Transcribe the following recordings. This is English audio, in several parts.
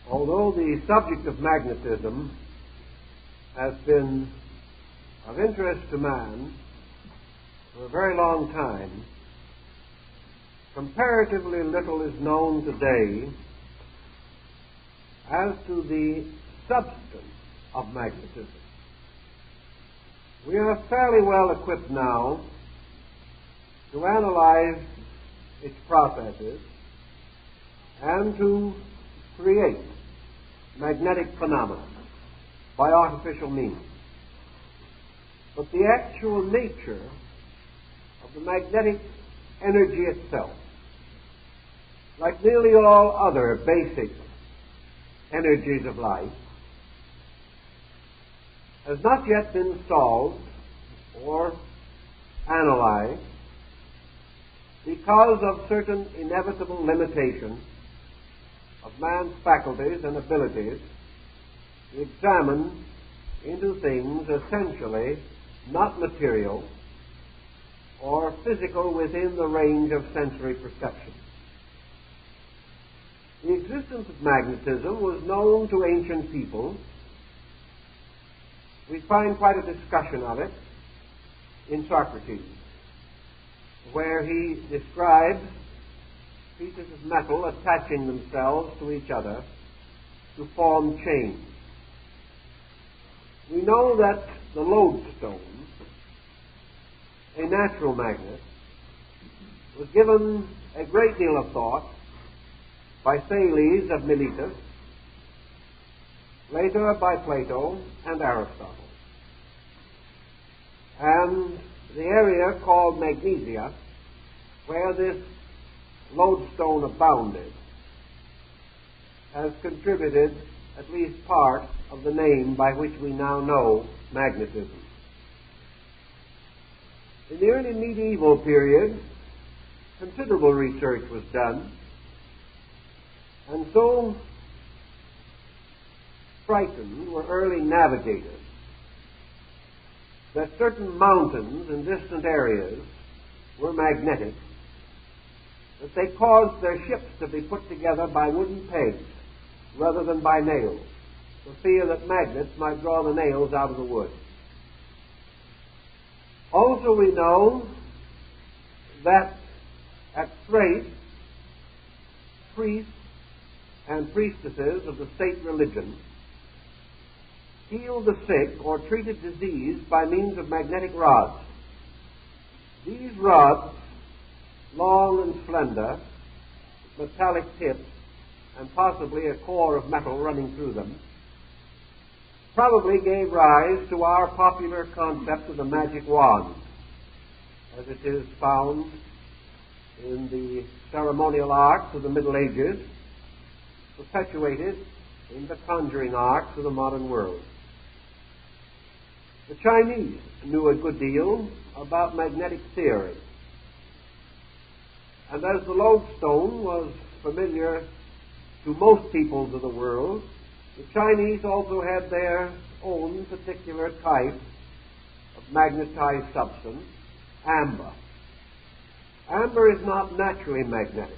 Although the subject of magnetism has been of interest to man for a very long time, comparatively little is known today as to the substance of magnetism. We are fairly well equipped now to analyze its processes and to create magnetic phenomena by artificial means. But the actual nature of the magnetic energy itself, like nearly all other basic energies of life, has not yet been solved or analyzed because of certain inevitable limitations of man's faculties and abilities to examine into things essentially not material or physical within the range of sensory perception. The existence of magnetism was known to ancient people. We find quite a discussion of it in Socrates, where he describes pieces of metal attaching themselves to each other to form chains. We know that the lodestone, a natural magnet, was given a great deal of thought by Thales of Miletus, later by Plato and Aristotle. And the area called Magnesia, where this lodestone abounded, has contributed at least part of the name by which we now know magnetism. In the early medieval period, considerable research was done, and so frightened were early navigators that certain mountains in distant areas were magnetic, that they caused their ships to be put together by wooden pegs rather than by nails, for fear that magnets might draw the nails out of the wood. Also we know that at Thrace, priests and priestesses of the state religion healed the sick or treated disease by means of magnetic rods. These rods, long and slender, metallic tips, and possibly a core of metal running through them, probably gave rise to our popular concept of the magic wand, as it is found in the ceremonial arts of the Middle Ages, perpetuated in the conjuring arts of the modern world. The Chinese knew a good deal about magnetic theory, and as the lodestone was familiar to most peoples of the world, the Chinese also had their own particular type of magnetized substance, amber. Amber is not naturally magnetic,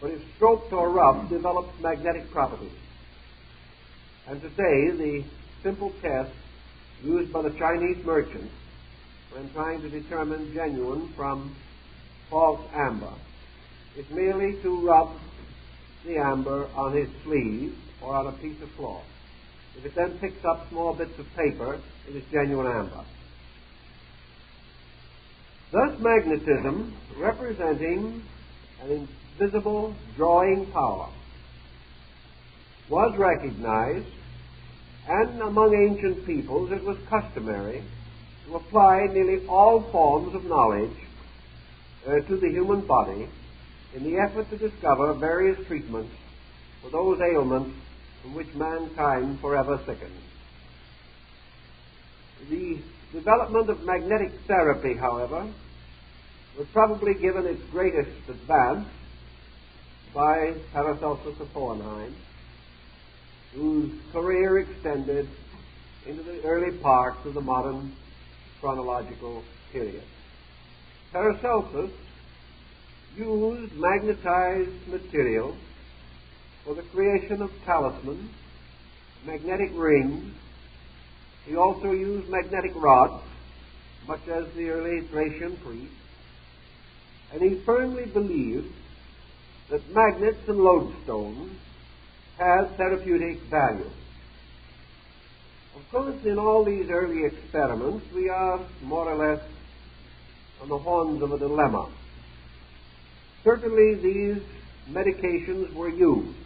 but if stroked or rubbed, develops magnetic properties. And today, the simple test used by the Chinese merchants when trying to determine genuine from false amber is merely to rub the amber on his sleeve or on a piece of cloth. If it then picks up small bits of paper, it is genuine amber. Thus magnetism, representing an invisible drawing power, was recognized, and among ancient peoples it was customary to apply nearly all forms of knowledge to the human body in the effort to discover various treatments for those ailments from which mankind forever sickens. The development of magnetic therapy, however, was probably given its greatest advance by Paracelsus of Hohenheim, whose career extended into the early parts of the modern chronological period. Paracelsus used magnetized material for the creation of talismans, magnetic rings. He also used magnetic rods, much as the early Thracian priests. And he firmly believed that magnets and lodestones had therapeutic value. Of course, in all these early experiments, we are more or less on the horns of a dilemma. Certainly, these medications were used,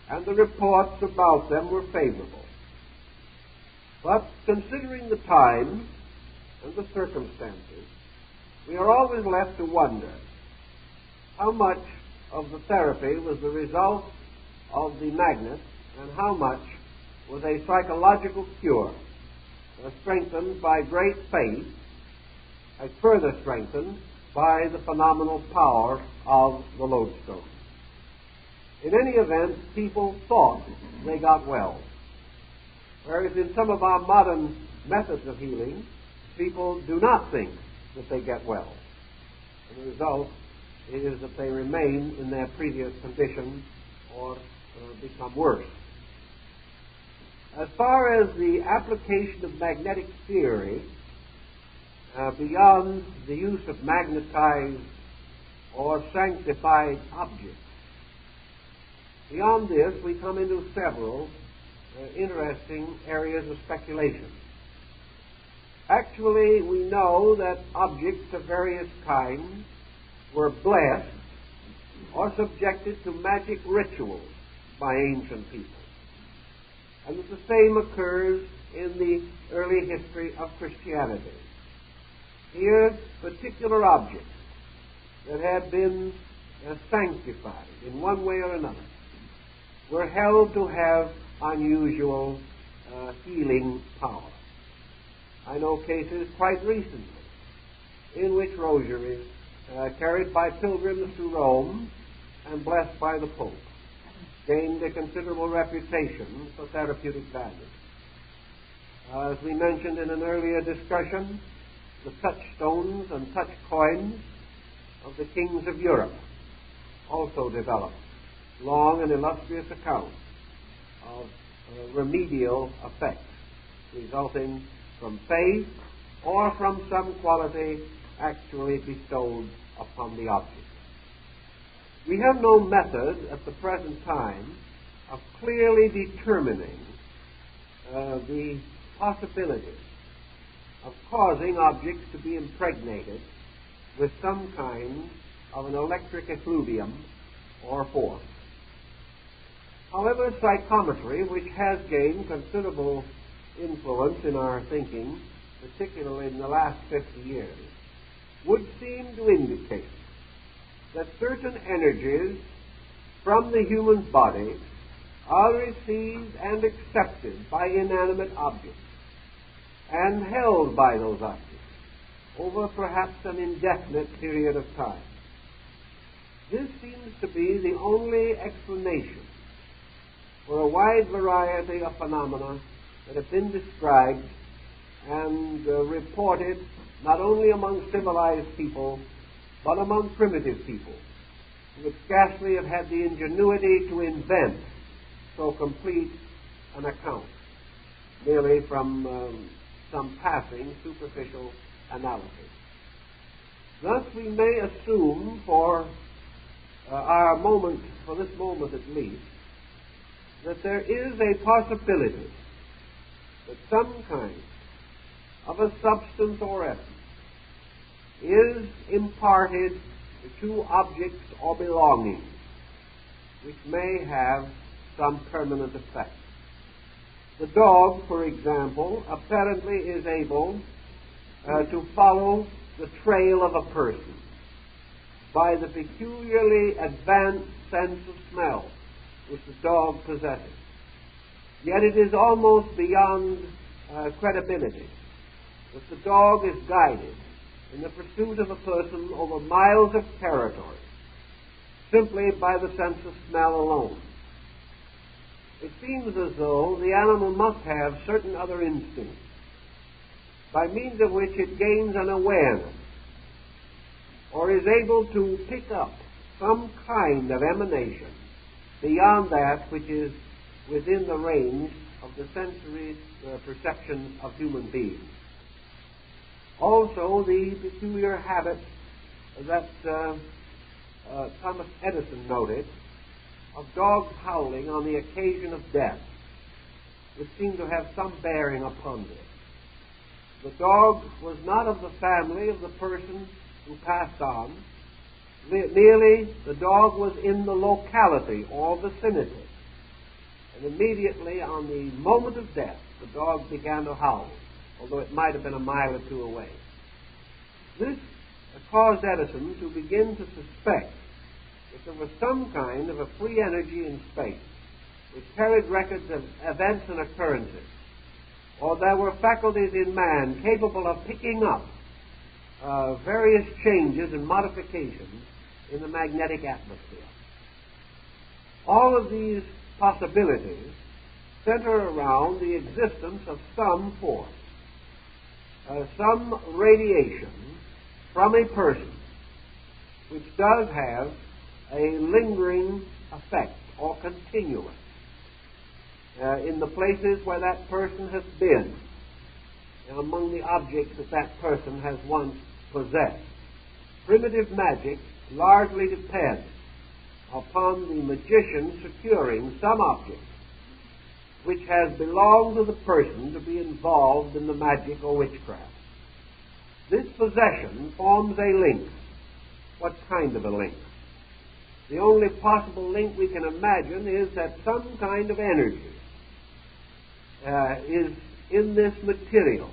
and the reports about them were favorable. But considering the time and the circumstances, we are always left to wonder how much of the therapy was the result of the magnet and how much was a psychological cure strengthened by great faith and further strengthened by the phenomenal power of the lodestone. In any event, people thought they got well. Whereas in some of our modern methods of healing, people do not think that they get well. And the result is that they remain in their previous condition or become worse. As far as the application of magnetic theory, beyond the use of magnetized or sanctified objects, beyond this we come into several interesting areas of speculation. Actually, we know that objects of various kinds were blessed or subjected to magic rituals by ancient people. And that the same occurs in the early history of Christianity. Here, particular objects that had been sanctified in one way or another were held to have unusual healing power. I know cases quite recently in which rosaries carried by pilgrims to Rome and blessed by the Pope gained a considerable reputation for therapeutic value. As we mentioned in an earlier discussion, the touchstones and touch coins of the kings of Europe also developed long and illustrious accounts of remedial effects resulting from faith or from some quality actually bestowed upon the object. We have no method at the present time of clearly determining the possibility of causing objects to be impregnated with some kind of an electric effluvium or force. However, psychometry, which has gained considerable influence in our thinking, particularly in the last 50 years, would seem to indicate that certain energies from the human body are received and accepted by inanimate objects and held by those objects over perhaps an indefinite period of time. This seems to be the only explanation for a wide variety of phenomena that have been described and reported not only among civilized people but among primitive people who would scarcely have had the ingenuity to invent so complete an account merely from some passing superficial analysis. Thus we may assume for our moment, for this moment at least, that there is a possibility that some kind of a substance or essence is imparted to objects or belongings which may have some permanent effect. The dog, for example, apparently is able to follow the trail of a person by the peculiarly advanced sense of smell which the dog possesses. Yet it is almost beyond credibility that the dog is guided in the pursuit of a person over miles of territory simply by the sense of smell alone. It seems as though the animal must have certain other instincts by means of which it gains an awareness or is able to pick up some kind of emanation beyond that which is within the range of the sensory perceptions of human beings. Also, the peculiar habit that Thomas Edison noted of dogs howling on the occasion of death, which seemed to have some bearing upon this. The dog was not of the family of the person who passed on. Merely the dog was in the locality or vicinity. And immediately on the moment of death, the dog began to howl, although it might have been a mile or two away. This caused Edison to begin to suspect that there was some kind of a free energy in space which carried records of events and occurrences, or there were faculties in man capable of picking up various changes and modifications in the magnetic atmosphere. All of these possibilities center around the existence of some force, some radiation from a person which does have a lingering effect or continuance in the places where that person has been and among the objects that that person has once possessed. Primitive magic largely depends upon the magician securing some object which has belonged to the person to be involved in the magic or witchcraft. This possession forms a link. What kind of a link? The only possible link we can imagine is that some kind of energy is in this material,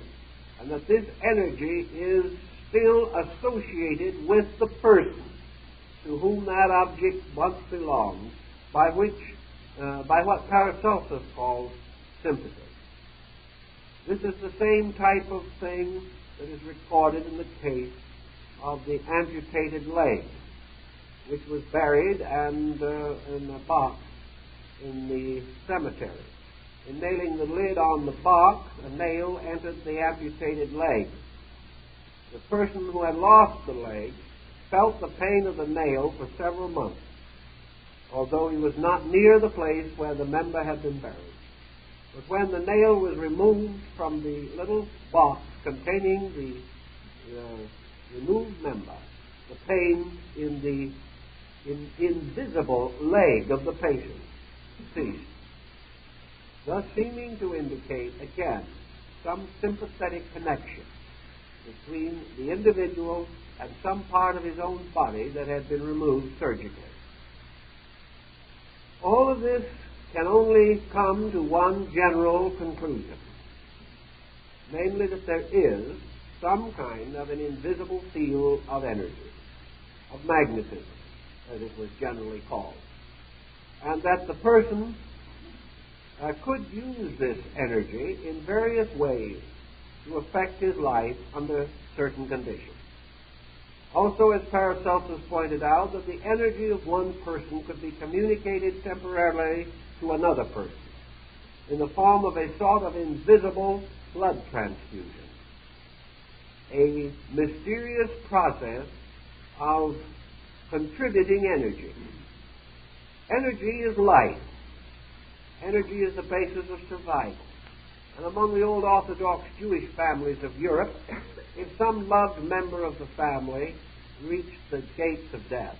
and that this energy is still associated with the person to whom that object once belonged, by what Paracelsus calls sympathy. This is the same type of thing that is recorded in the case of the amputated leg, which was buried and in a box in the cemetery. In nailing the lid on the box, a nail entered the amputated leg. The person who had lost the leg felt the pain of the nail for several months, although he was not near the place where the member had been buried. But when the nail was removed from the little box containing the removed member, the pain in the invisible leg of the patient ceased, thus seeming to indicate, again, some sympathetic connection between the individual and some part of his own body that had been removed surgically. All of this can only come to one general conclusion, namely that there is some kind of an invisible field of energy, of magnetism, as it was generally called, and that the person could use this energy in various ways to affect his life under certain conditions. Also, as Paracelsus pointed out, that the energy of one person could be communicated temporarily to another person in the form of a sort of invisible blood transfusion, a mysterious process of contributing energy. Energy is life. Energy is the basis of survival. And among the old Orthodox Jewish families of Europe, if some loved member of the family reached the gates of death,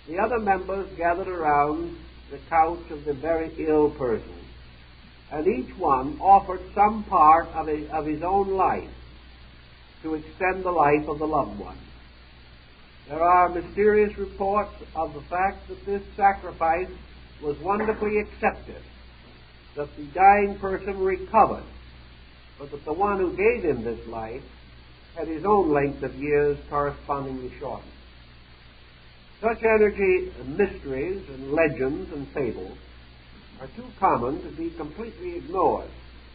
the other members gathered around the couch of the very ill person, and each one offered some part of his own life to extend the life of the loved one. There are mysterious reports of the fact that this sacrifice was wonderfully accepted, that the dying person recovered, but that the one who gave him this life had his own length of years correspondingly shortened. Such energy mysteries and legends and fables are too common to be completely ignored.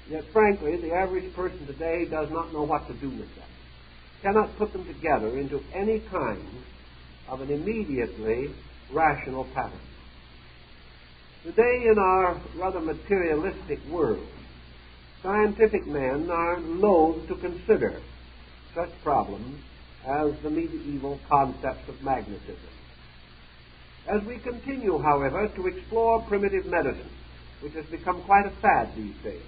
Yet, frankly, the average person today does not know what to do with them, cannot put them together into any kind of an immediately rational pattern. Today, in our rather materialistic world, scientific men are loath to consider such problems as the medieval concepts of magnetism. As we continue, however, to explore primitive medicine, which has become quite a fad these days,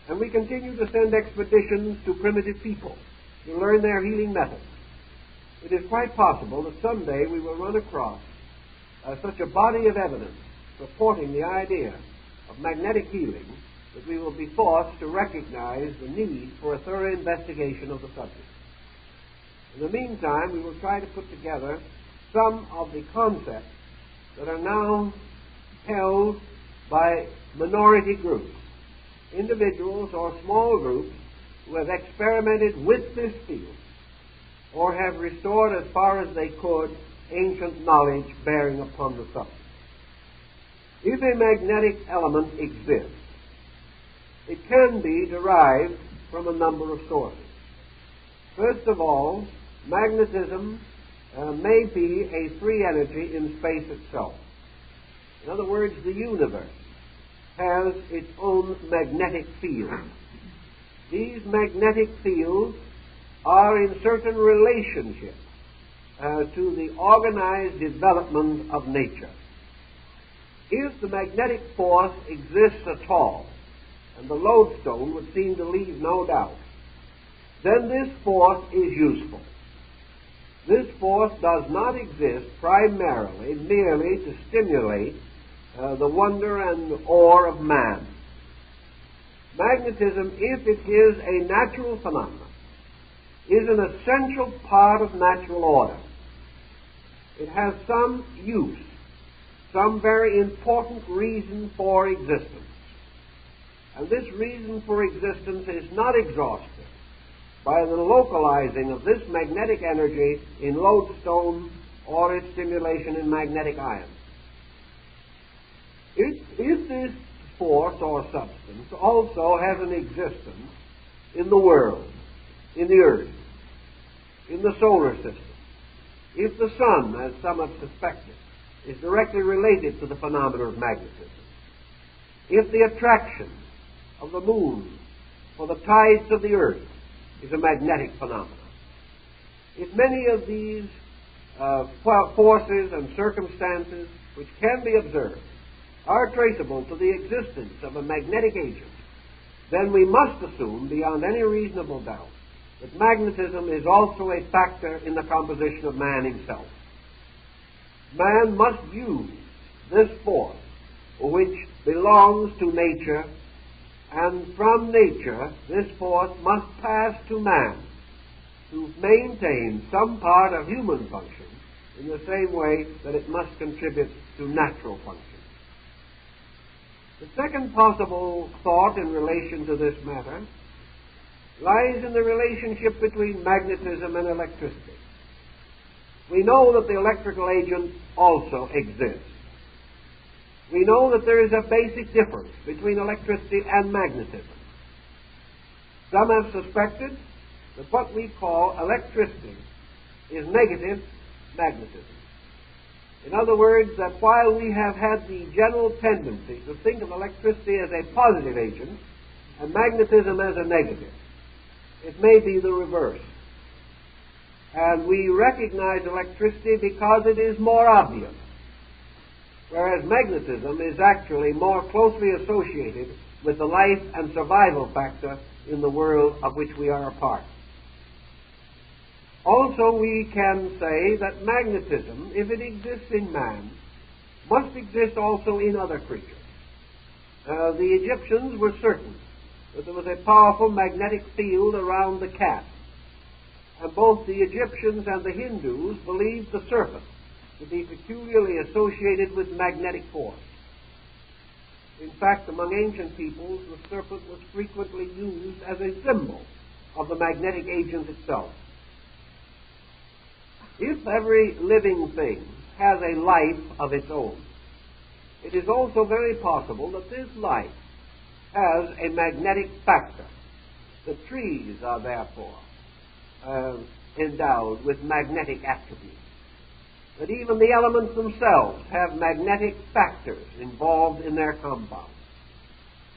and we continue to send expeditions to primitive people to learn their healing methods, it is quite possible that someday we will run across such a body of evidence supporting the idea of magnetic healing that we will be forced to recognize the need for a thorough investigation of the subject. In the meantime, we will try to put together some of the concepts that are now held by minority groups, individuals or small groups who have experimented with this field or have restored as far as they could ancient knowledge bearing upon the subject. If a magnetic element exists, it can be derived from a number of sources. First of all, magnetism may be a free energy in space itself. In other words, the universe has its own magnetic field. These magnetic fields are in certain relationship to the organized development of nature. If the magnetic force exists at all, and the lodestone would seem to leave no doubt, then this force is useful. This force does not exist primarily merely to stimulate the wonder and awe of man. Magnetism, if it is a natural phenomenon, is an essential part of natural order. It has some use, some very important reason for existence. And this reason for existence is not exhausted by the localizing of this magnetic energy in lodestone or its stimulation in magnetic iron. If this force or substance also has an existence in the world, in the earth, in the solar system, if the sun, as some have suspected, is directly related to the phenomena of magnetism, if the attraction of the moon or the tides of the earth is a magnetic phenomenon, if many of these forces and circumstances which can be observed are traceable to the existence of a magnetic agent, then we must assume beyond any reasonable doubt that magnetism is also a factor in the composition of man himself. Man must use this force which belongs to nature, and from nature this force must pass to man to maintain some part of human function in the same way that it must contribute to natural function. The second possible thought in relation to this matter lies in the relationship between magnetism and electricity. We know that the electrical agent also exists. We know that there is a basic difference between electricity and magnetism. Some have suspected that what we call electricity is negative magnetism. In other words, that while we have had the general tendency to think of electricity as a positive agent and magnetism as a negative, it may be the reverse. And we recognize electricity because it is more obvious, whereas magnetism is actually more closely associated with the life and survival factor in the world of which we are a part. Also, we can say that magnetism, if it exists in man, must exist also in other creatures. The Egyptians were certain that there was a powerful magnetic field around the cat, and both the Egyptians and the Hindus believed the serpent to be peculiarly associated with magnetic force. In fact, among ancient peoples, the serpent was frequently used as a symbol of the magnetic agent itself. If every living thing has a life of its own, it is also very possible that this life has a magnetic factor. The trees are therefore endowed with magnetic attributes. That even the elements themselves have magnetic factors involved in their compounds.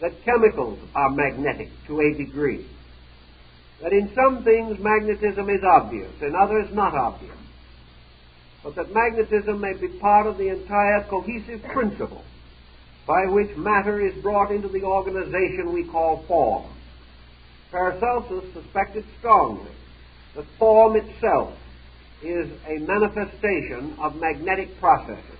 That chemicals are magnetic to a degree. That in some things magnetism is obvious, in others not obvious. but that magnetism may be part of the entire cohesive principle by which matter is brought into the organization we call form. Paracelsus suspected strongly that form itself is a manifestation of magnetic processes,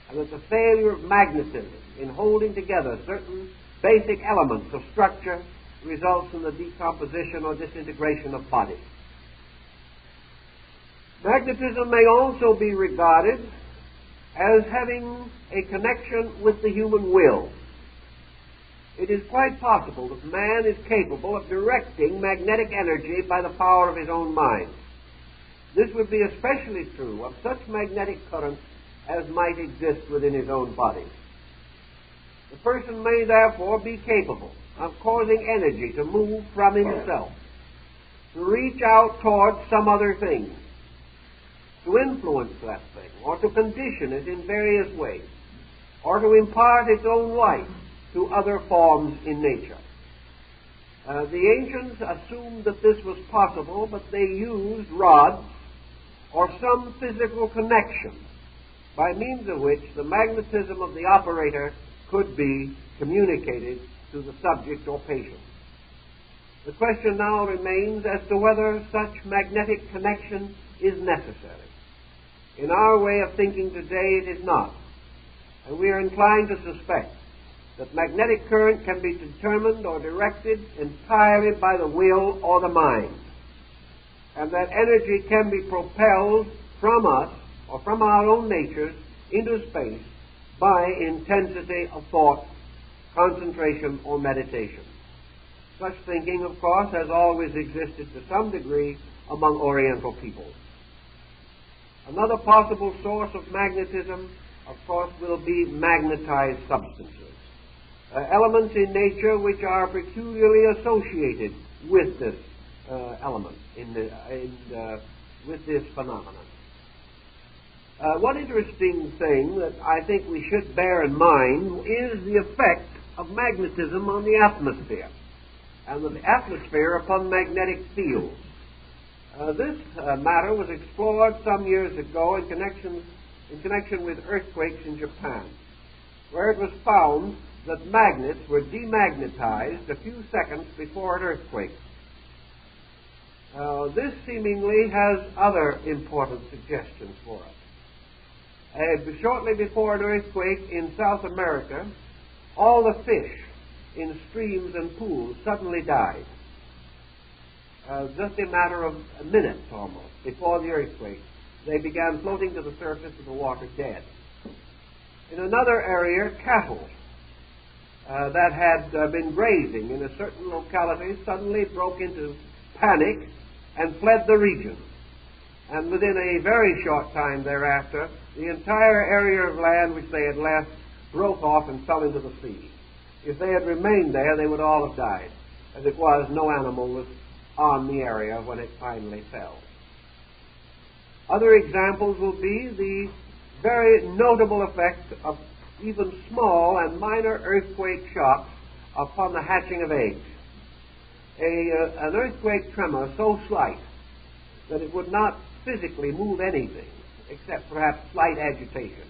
and that the failure of magnetism in holding together certain basic elements of structure results in the decomposition or disintegration of bodies. Magnetism may also be regarded as having a connection with the human will. It is quite possible that man is capable of directing magnetic energy by the power of his own mind. This would be especially true of such magnetic currents as might exist within his own body. The person may therefore be capable of causing energy to move from himself, to reach out towards some other thing, to influence that thing, or to condition it in various ways, or to impart its own life to other forms in nature. The ancients assumed that this was possible, but they used rods or some physical connection by means of which the magnetism of the operator could be communicated to the subject or patient. The question now remains as to whether such magnetic connection is necessary. In our way of thinking today, it is not, and we are inclined to suspect that magnetic current can be determined or directed entirely by the will or the mind, and that energy can be propelled from us or from our own natures into space by intensity of thought, concentration, or meditation. Such thinking, of course, has always existed to some degree among Oriental peoples. Another possible source of magnetism, of course, will be magnetized substances, elements in nature which are peculiarly associated with this element, with this phenomenon. One interesting thing that I think we should bear in mind is the effect of magnetism on the atmosphere, and the atmosphere upon magnetic fields. This matter was explored some years ago in connection with earthquakes in Japan, where it was found that magnets were demagnetized a few seconds before an earthquake. This seemingly has other important suggestions for us. Shortly before an earthquake in South America, all the fish in streams and pools suddenly died. Just a matter of minutes almost before the earthquake, they began floating to the surface of the water dead. In another area, cattle that had been grazing in a certain locality suddenly broke into panic and fled the region. And within a very short time thereafter, the entire area of land which they had left broke off and fell into the sea. If they had remained there, they would all have died. As it was, no animal was on the area when it finally fell. Other examples will be the very notable effect of even small and minor earthquake shocks upon the hatching of eggs. An earthquake tremor so slight that it would not physically move anything, except perhaps slight agitation,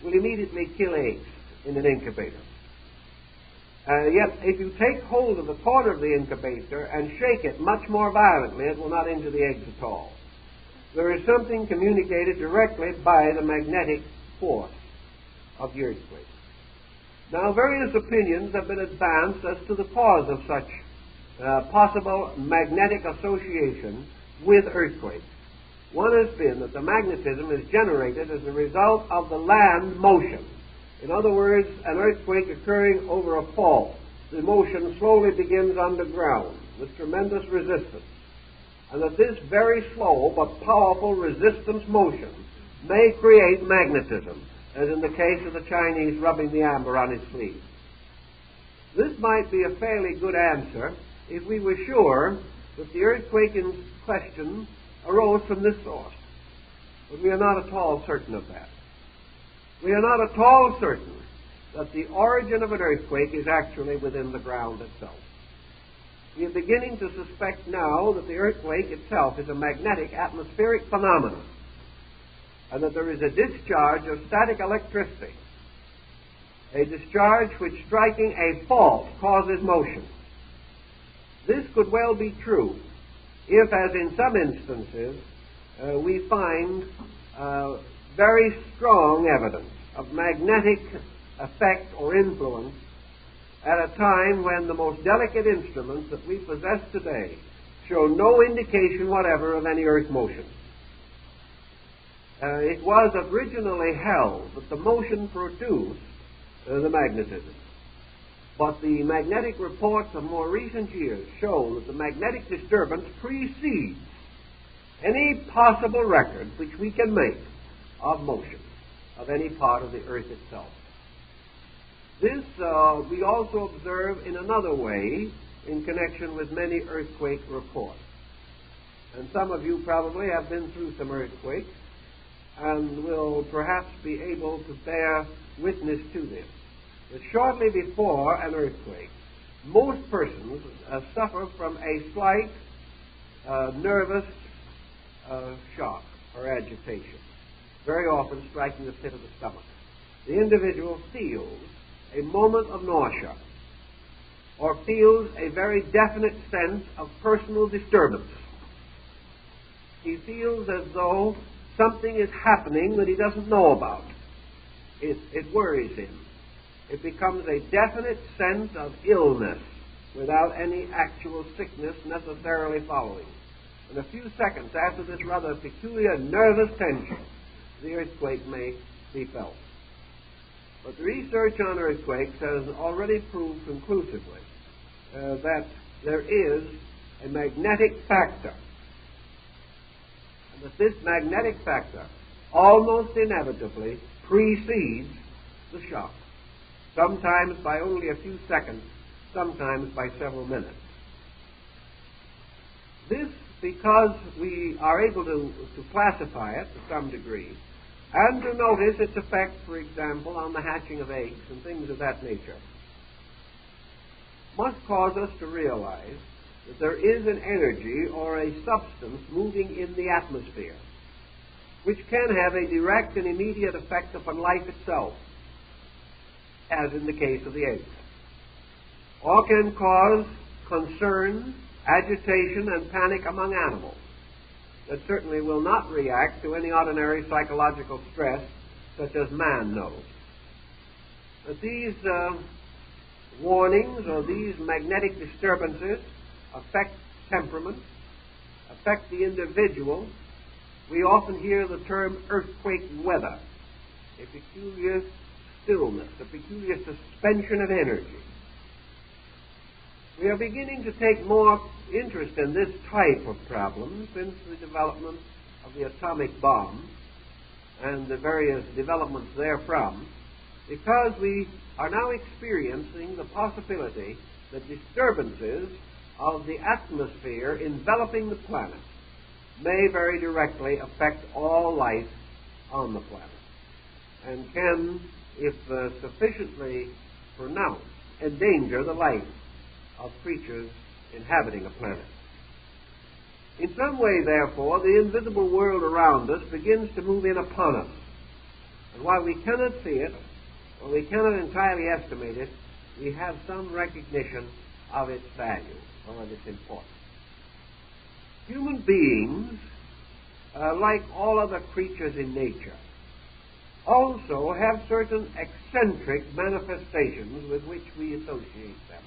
will immediately kill eggs in an incubator. Yet, if you take hold of the corner of the incubator and shake it much more violently, it will not injure the eggs at all. There is something communicated directly by the magnetic force of the earthquake. Now, various opinions have been advanced as to the cause of such possible magnetic association with earthquakes. One has been that the magnetism is generated as a result of the land motion. In other words, an earthquake occurring over a fault. The motion slowly begins underground with tremendous resistance. And that this very slow but powerful resistance motion may create magnetism, as in the case of the Chinese rubbing the amber on his sleeve. This might be a fairly good answer if we were sure that the earthquake in question arose from this source. But we are not at all certain of that. We are not at all certain that the origin of an earthquake is actually within the ground itself. We are beginning to suspect now that the earthquake itself is a magnetic atmospheric phenomenon. and that there is a discharge of static electricity, a discharge which, striking a fault, causes motion. This could well be true if, as in some instances, we find very strong evidence of magnetic effect or influence at a time when the most delicate instruments that we possess today show no indication whatever of any earth motion. It was originally held that the motion produced the magnetism. But the magnetic reports of more recent years show that the magnetic disturbance precedes any possible record which we can make of motion of any part of the earth itself. This we also observe in another way in connection with many earthquake reports. And some of you probably have been through some earthquakes and will perhaps be able to bear witness to this. That shortly before an earthquake, most persons suffer from a slight nervous shock or agitation, very often striking the pit of the stomach. The individual feels a moment of nausea or feels a very definite sense of personal disturbance. He feels as though something is happening that he doesn't know about. It worries him. It becomes a definite sense of illness without any actual sickness necessarily following. In a few seconds after this rather peculiar nervous tension, the earthquake may be felt. But the research on earthquakes has already proved conclusively that there is a magnetic factor, and that this magnetic factor almost inevitably precedes the shock, sometimes by only a few seconds, sometimes by several minutes. This because we are able to classify it to some degree and to notice its effect, for example, on the hatching of eggs and things of that nature, must cause us to realize that there is an energy or a substance moving in the atmosphere which can have a direct and immediate effect upon life itself, as in the case of the eggs, or can cause concern, agitation, and panic among animals that certainly will not react to any ordinary psychological stress such as man knows. But these warnings or these magnetic disturbances affect temperament, affect the individual. We often hear the term earthquake weather, a peculiar stillness, a peculiar suspension of energy. We are beginning to take more interest in this type of problem since the development of the atomic bomb and the various developments therefrom, because we are now experiencing the possibility that disturbances of the atmosphere enveloping the planet may very directly affect all life on the planet and can, if sufficiently pronounced, endanger the life of creatures inhabiting a planet. In some way, therefore, the invisible world around us begins to move in upon us. And while we cannot see it, or we cannot entirely estimate it, we have some recognition of its value or of its importance. Human beings, like all other creatures in nature, also have certain eccentric manifestations with which we associate them.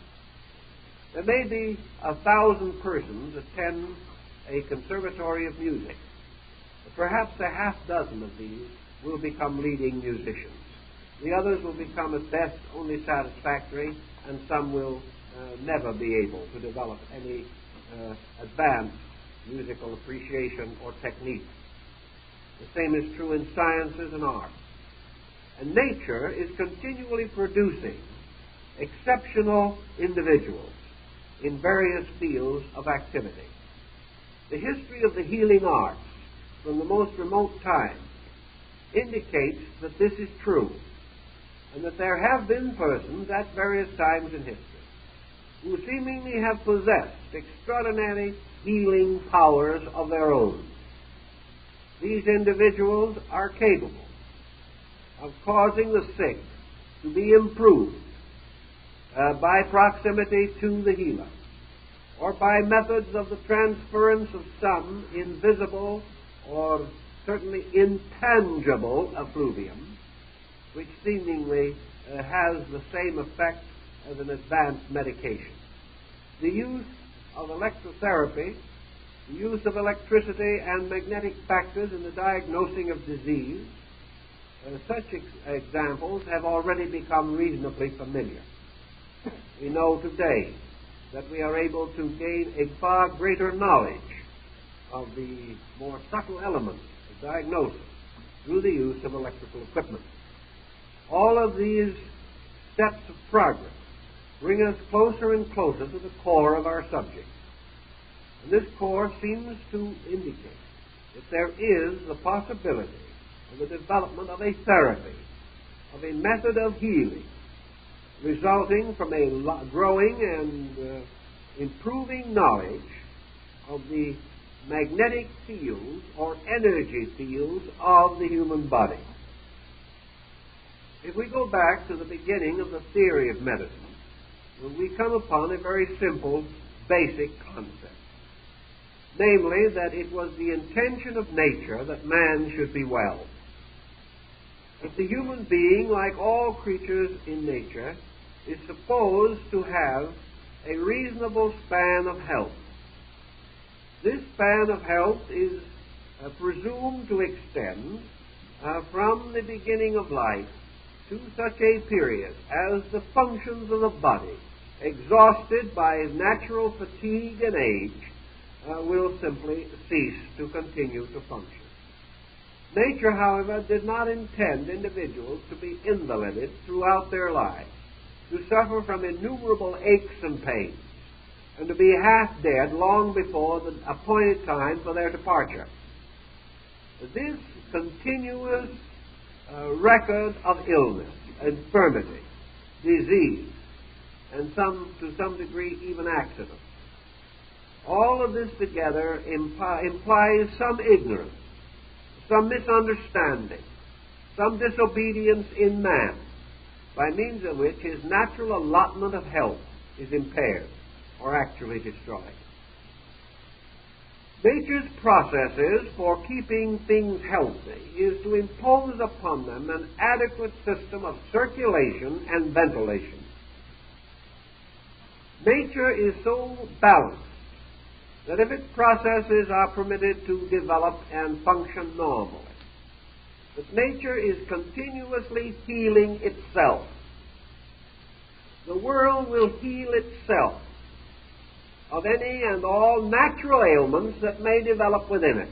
There may be 1,000 persons attend a conservatory of music. Perhaps a half dozen of these will become leading musicians. The others will become at best only satisfactory, and some will never be able to develop any advanced musical appreciation or technique. The same is true in sciences and arts. And nature is continually producing exceptional individuals in various fields of activity. The history of the healing arts from the most remote times indicates that this is true, and that there have been persons at various times in history who seemingly have possessed extraordinary healing powers of their own. these individuals are capable of causing the sick to be improved by proximity to the healer, or by methods of the transference of some invisible or certainly intangible effluvium, which seemingly has the same effect as an advanced medication. The use of electrotherapy, the use of electricity and magnetic factors in the diagnosing of disease, such examples have already become reasonably familiar. We know today that we are able to gain a far greater knowledge of the more subtle elements of diagnosis through the use of electrical equipment. All of these steps of progress bring us closer and closer to the core of our subject. And this core seems to indicate that there is the possibility of the development of a therapy, of a method of healing, resulting from a growing and improving knowledge of the magnetic fields or energy fields of the human body. If we go back to the beginning of the theory of medicine, we come upon a very simple, basic concept. Namely, that it was the intention of nature that man should be well. That the human being, like all creatures in nature, is supposed to have a reasonable span of health. This span of health is presumed to extend from the beginning of life to such a period as the functions of the body, exhausted by natural fatigue and age, will simply cease to continue to function. Nature, however, did not intend individuals to be invalided throughout their lives, to suffer from innumerable aches and pains, and to be half dead long before the appointed time for their departure. This continuous record of illness, infirmity, disease, and to some degree even accident, all of this together implies some ignorance, some misunderstanding, some disobedience in man, by means of which his natural allotment of health is impaired or actually destroyed. Nature's processes for keeping things healthy is to impose upon them an adequate system of circulation and ventilation. Nature is so balanced that if its processes are permitted to develop and function normally, that nature is continuously healing itself. The world will heal itself of any and all natural ailments that may develop within it.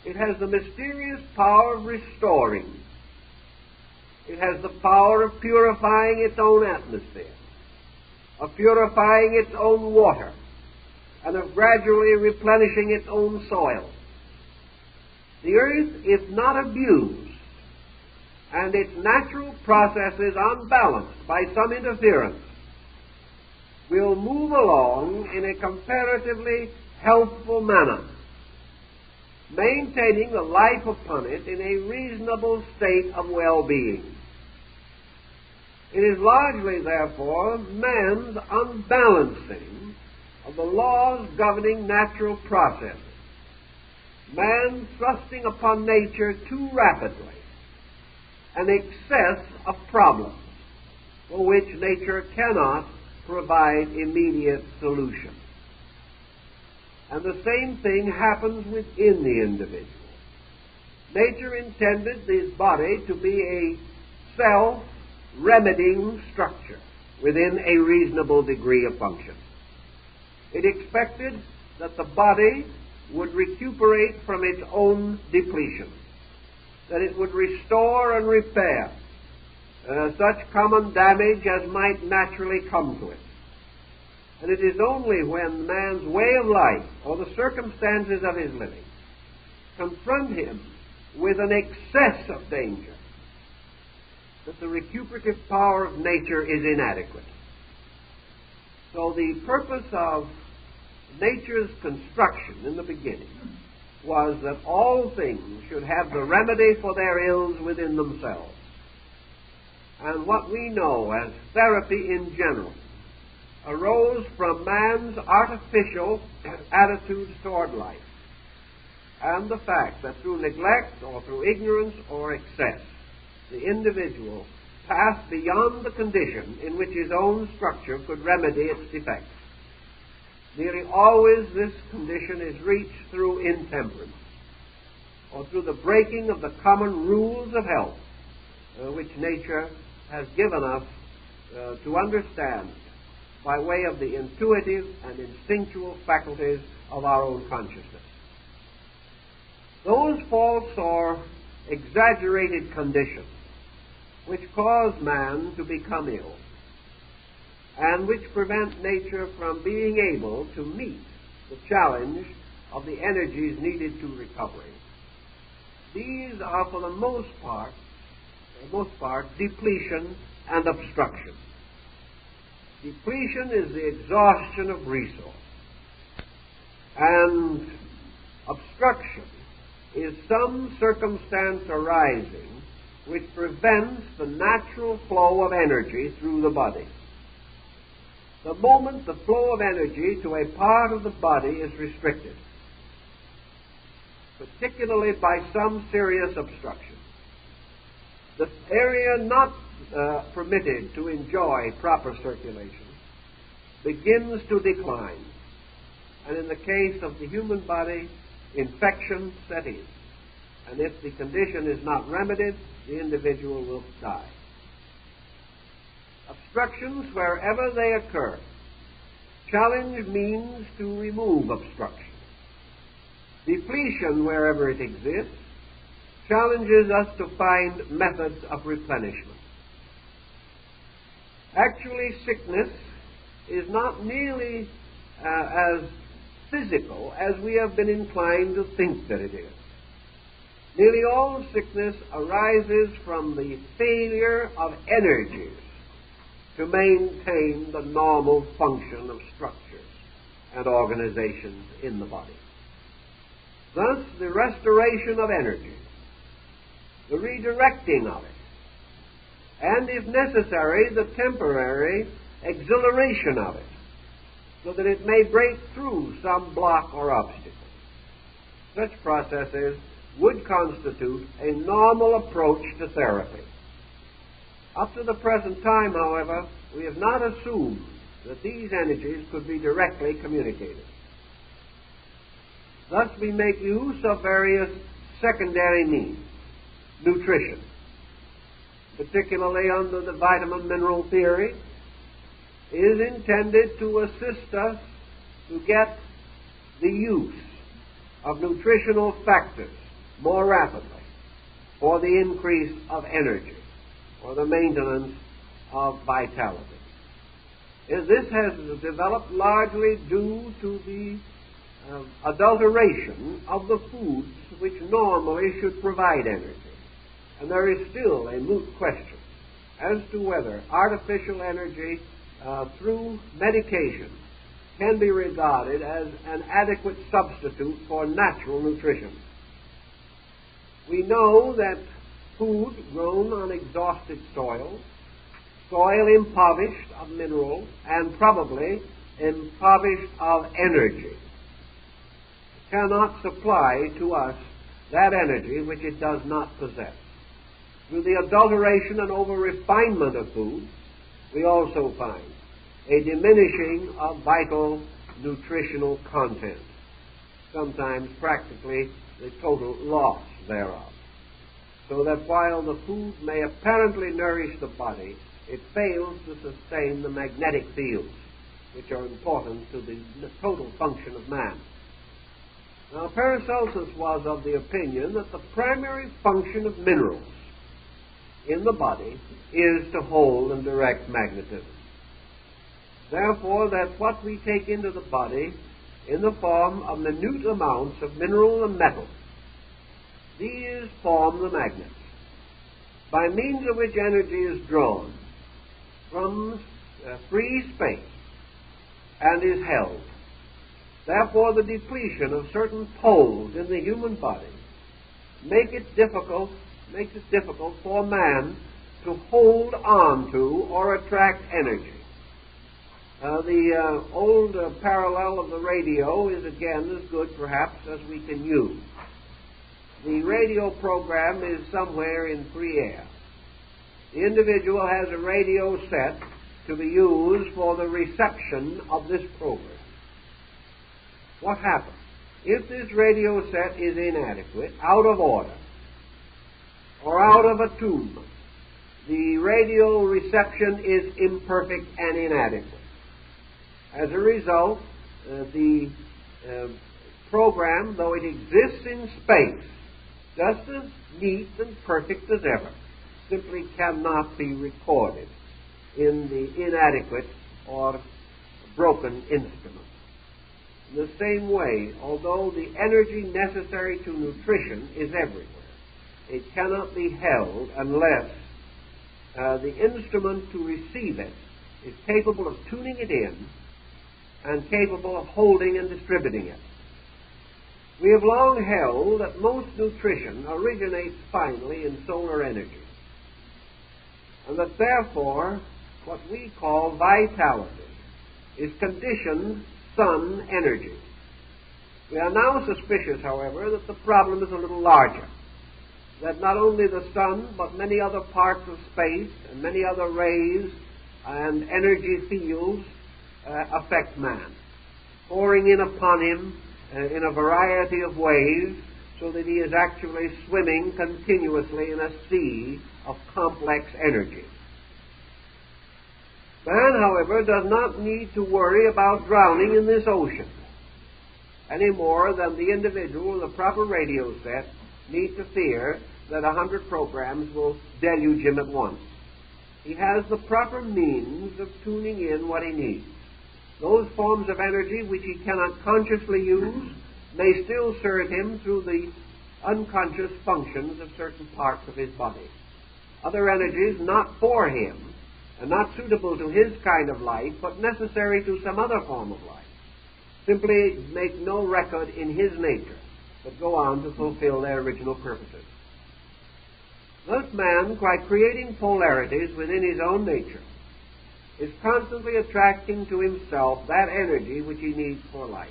It has the mysterious power of restoring. It has the power of purifying its own atmosphere, of purifying its own water, and of gradually replenishing its own soil. The earth, if not abused, and its natural processes unbalanced by some interference, will move along in a comparatively healthful manner, maintaining the life upon it in a reasonable state of well-being. It is largely, therefore, man's unbalancing of the laws governing natural processes, man thrusting upon nature too rapidly an excess of problems for which nature cannot provide immediate solution. And the same thing happens within the individual. Nature intended this body to be a self-remedying structure within a reasonable degree of function. It expected that the body would recuperate from its own depletion, that it would restore and repair such common damage as might naturally come to it. And it is only when man's way of life or the circumstances of his living confront him with an excess of danger that the recuperative power of nature is inadequate. So the purpose of nature's construction in the beginning was that all things should have the remedy for their ills within themselves. And what we know as therapy in general arose from man's artificial attitudes toward life, and the fact that through neglect or through ignorance or excess, the individual passed beyond the condition in which his own structure could remedy its defects. Nearly always this condition is reached through intemperance, or through the breaking of the common rules of health, which nature has given us to understand by way of the intuitive and instinctual faculties of our own consciousness. Those false or exaggerated conditions which cause man to become ill and which prevent nature from being able to meet the challenge of the energies needed to recovery, these are for the most part, depletion and obstruction. Depletion is the exhaustion of resource, and obstruction is some circumstance arising which prevents the natural flow of energy through the body. The moment the flow of energy to a part of the body is restricted, particularly by some serious obstruction, the area not permitted to enjoy proper circulation begins to decline. And in the case of the human body, infection set in. And if the condition is not remedied, the individual will die. Obstructions, wherever they occur, challenge means to remove obstruction. Depletion, wherever it exists, challenges us to find methods of replenishment. Actually, sickness is not nearly as physical as we have been inclined to think that it is. Nearly all sickness arises from the failure of energies to maintain the normal function of structures and organizations in the body. Thus, the restoration of energy, the redirecting of it, and, if necessary, the temporary exhilaration of it, so that it may break through some block or obstacle. Such processes would constitute a normal approach to therapy. Up to the present time, however, we have not assumed that these energies could be directly communicated. Thus, we make use of various secondary means. Nutrition, particularly under the vitamin-mineral theory, is intended to assist us to get the use of nutritional factors more rapidly for the increase of energy or the maintenance of vitality. This has developed largely due to the adulteration of the foods which normally should provide energy. And there is still a moot question as to whether artificial energy through medication can be regarded as an adequate substitute for natural nutrition. We know that food grown on exhausted soil, soil impoverished of minerals, and probably impoverished of energy, cannot supply to us that energy which it does not possess. Through the adulteration and over-refinement of food, we also find a diminishing of vital nutritional content, sometimes practically the total loss thereof. So that while the food may apparently nourish the body, it fails to sustain the magnetic fields, which are important to the total function of man. Now, Paracelsus was of the opinion that the primary function of minerals in the body is to hold and direct magnetism. Therefore, that what we take into the body in the form of minute amounts of mineral and metal, these form the magnets, by means of which energy is drawn from free space and is held. Therefore, the depletion of certain poles in the human body makes it difficult for man to hold on to or attract energy. The old parallel of the radio is again as good, perhaps, as we can use. The radio program is somewhere in free air. The individual has a radio set to be used for the reception of this program. What happens? If this radio set is inadequate, out of order, or out of attunement, the radio reception is imperfect and inadequate. As a result, the program, though it exists in space, just as neat and perfect as ever, simply cannot be recorded in the inadequate or broken instrument. In the same way, although the energy necessary to nutrition is everywhere, it cannot be held unless the instrument to receive it is capable of tuning it in and capable of holding and distributing it. We have long held that most nutrition originates finally in solar energy, and that therefore what we call vitality is conditioned sun energy. We are now suspicious, however, that the problem is a little larger, that not only the sun, but many other parts of space and many other rays and energy fields affect man, pouring in upon him in a variety of ways, so that he is actually swimming continuously in a sea of complex energy. Man, however, does not need to worry about drowning in this ocean any more than the individual with a proper radio set need to fear that 100 programs will deluge him at once. He has the proper means of tuning in what he needs. Those forms of energy which he cannot consciously use may still serve him through the unconscious functions of certain parts of his body. Other energies not for him and not suitable to his kind of life, but necessary to some other form of life, simply make no record in his nature, but go on to fulfill their original purposes. Thus man, by creating polarities within his own nature, is constantly attracting to himself that energy which he needs for life.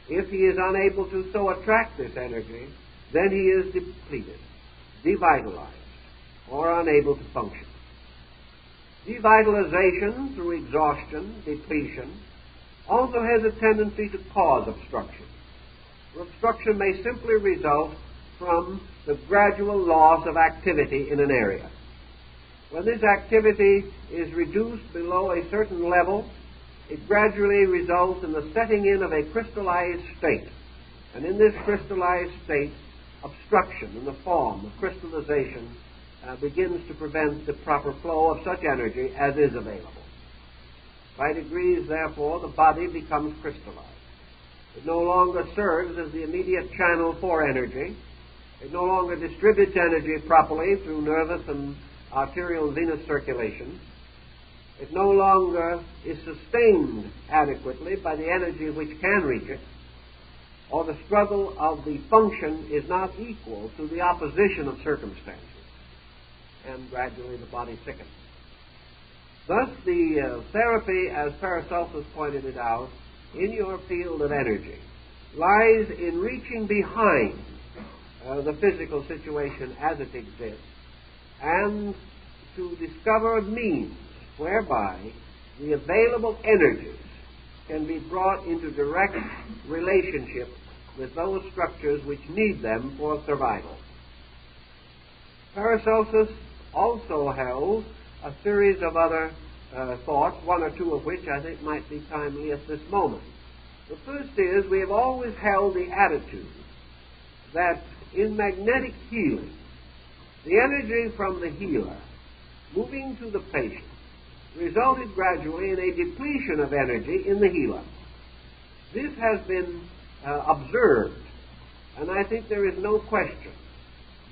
If he is unable to so attract this energy, then he is depleted, devitalized, or unable to function. Devitalization through exhaustion, depletion, also has a tendency to cause obstruction. Obstruction may simply result from the gradual loss of activity in an area. When this activity is reduced below a certain level, it gradually results in the setting in of a crystallized state. And in this crystallized state, obstruction in the form of crystallization begins to prevent the proper flow of such energy as is available. By degrees, therefore, the body becomes crystallized. It no longer serves as the immediate channel for energy. It no longer distributes energy properly through nervous and arterial and venous circulation. It no longer is sustained adequately by the energy which can reach it, or the struggle of the function is not equal to the opposition of circumstances, and gradually the body sickens. Thus, the therapy, as Paracelsus pointed it out, in your field of energy, lies in reaching behind the physical situation as it exists, and to discover means whereby the available energies can be brought into direct relationship with those structures which need them for survival. Paracelsus also held a series of other thoughts, one or two of which I think might be timely at this moment. The first is, we have always held the attitude that in magnetic healing, the energy from the healer moving to the patient resulted gradually in a depletion of energy in the healer. This has been observed, and I think there is no question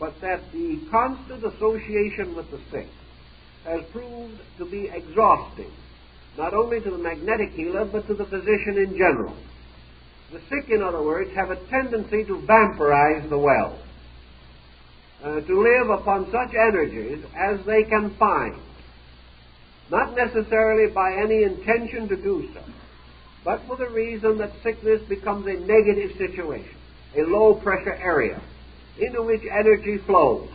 but that the constant association with the sick has proved to be exhausting, not only to the magnetic healer, but to the physician in general. The sick, in other words, have a tendency to vampirize the well, to live upon such energies as they can find, not necessarily by any intention to do so, but for the reason that sickness becomes a negative situation, a low-pressure area into which energy flows.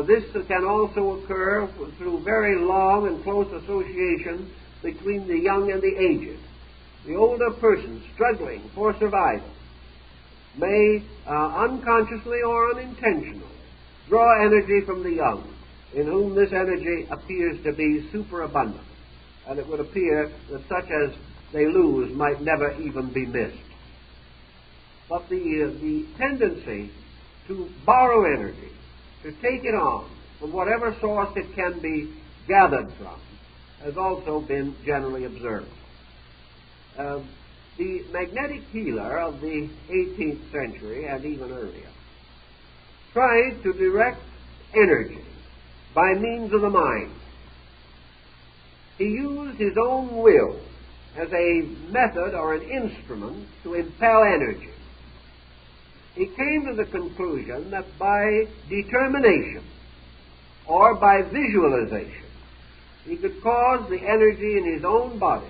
This can also occur through very long and close association between the young and the aged. The older person struggling for survival may unconsciously or unintentionally draw energy from the young, in whom this energy appears to be superabundant, and it would appear that such as they lose might never even be missed. But the tendency to borrow energy, to take it on from whatever source it can be gathered from, has also been generally observed. The magnetic healer of the 18th century and even earlier tried to direct energy by means of the mind. He used his own will as a method or an instrument to impel energy. He came to the conclusion that by determination or by visualization, he could cause the energy in his own body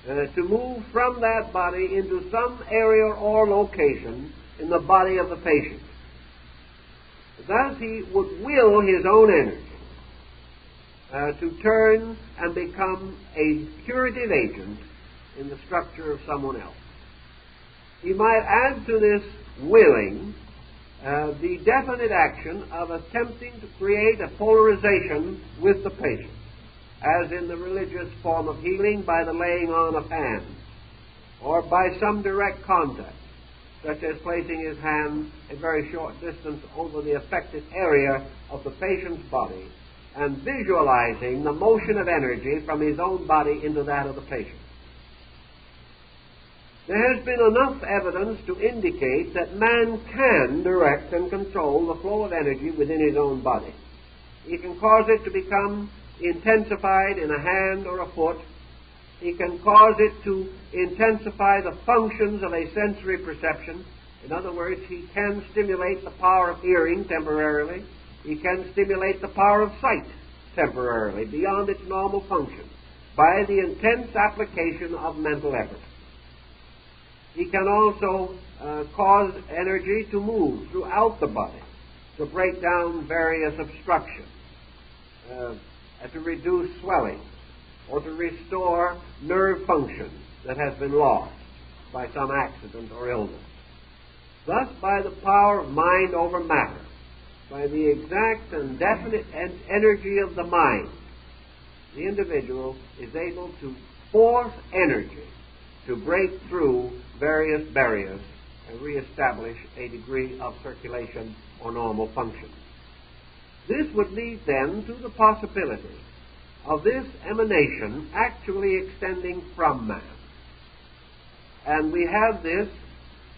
to move from that body into some area or location in the body of the patient. Thus he would will his own energy to turn and become a curative agent in the structure of someone else. He might add to this willing the definite action of attempting to create a polarization with the patient, as in the religious form of healing by the laying on of hands, or by some direct contact, such as placing his hand a very short distance over the affected area of the patient's body and visualizing the motion of energy from his own body into that of the patient. There has been enough evidence to indicate that man can direct and control the flow of energy within his own body. He can cause it to become intensified in a hand or a foot. He can cause it to intensify the functions of a sensory perception. In other words, he can stimulate the power of hearing temporarily. He can stimulate the power of sight temporarily beyond its normal function by the intense application of mental effort. He can also cause energy to move throughout the body, to break down various obstructions, to reduce swelling, or to restore nerve function that has been lost by some accident or illness. Thus, by the power of mind over matter, by the exact and definite energy of the mind, the individual is able to force energy to break through various barriers and reestablish a degree of circulation or normal function. This would lead then to the possibility of this emanation actually extending from man. And we have this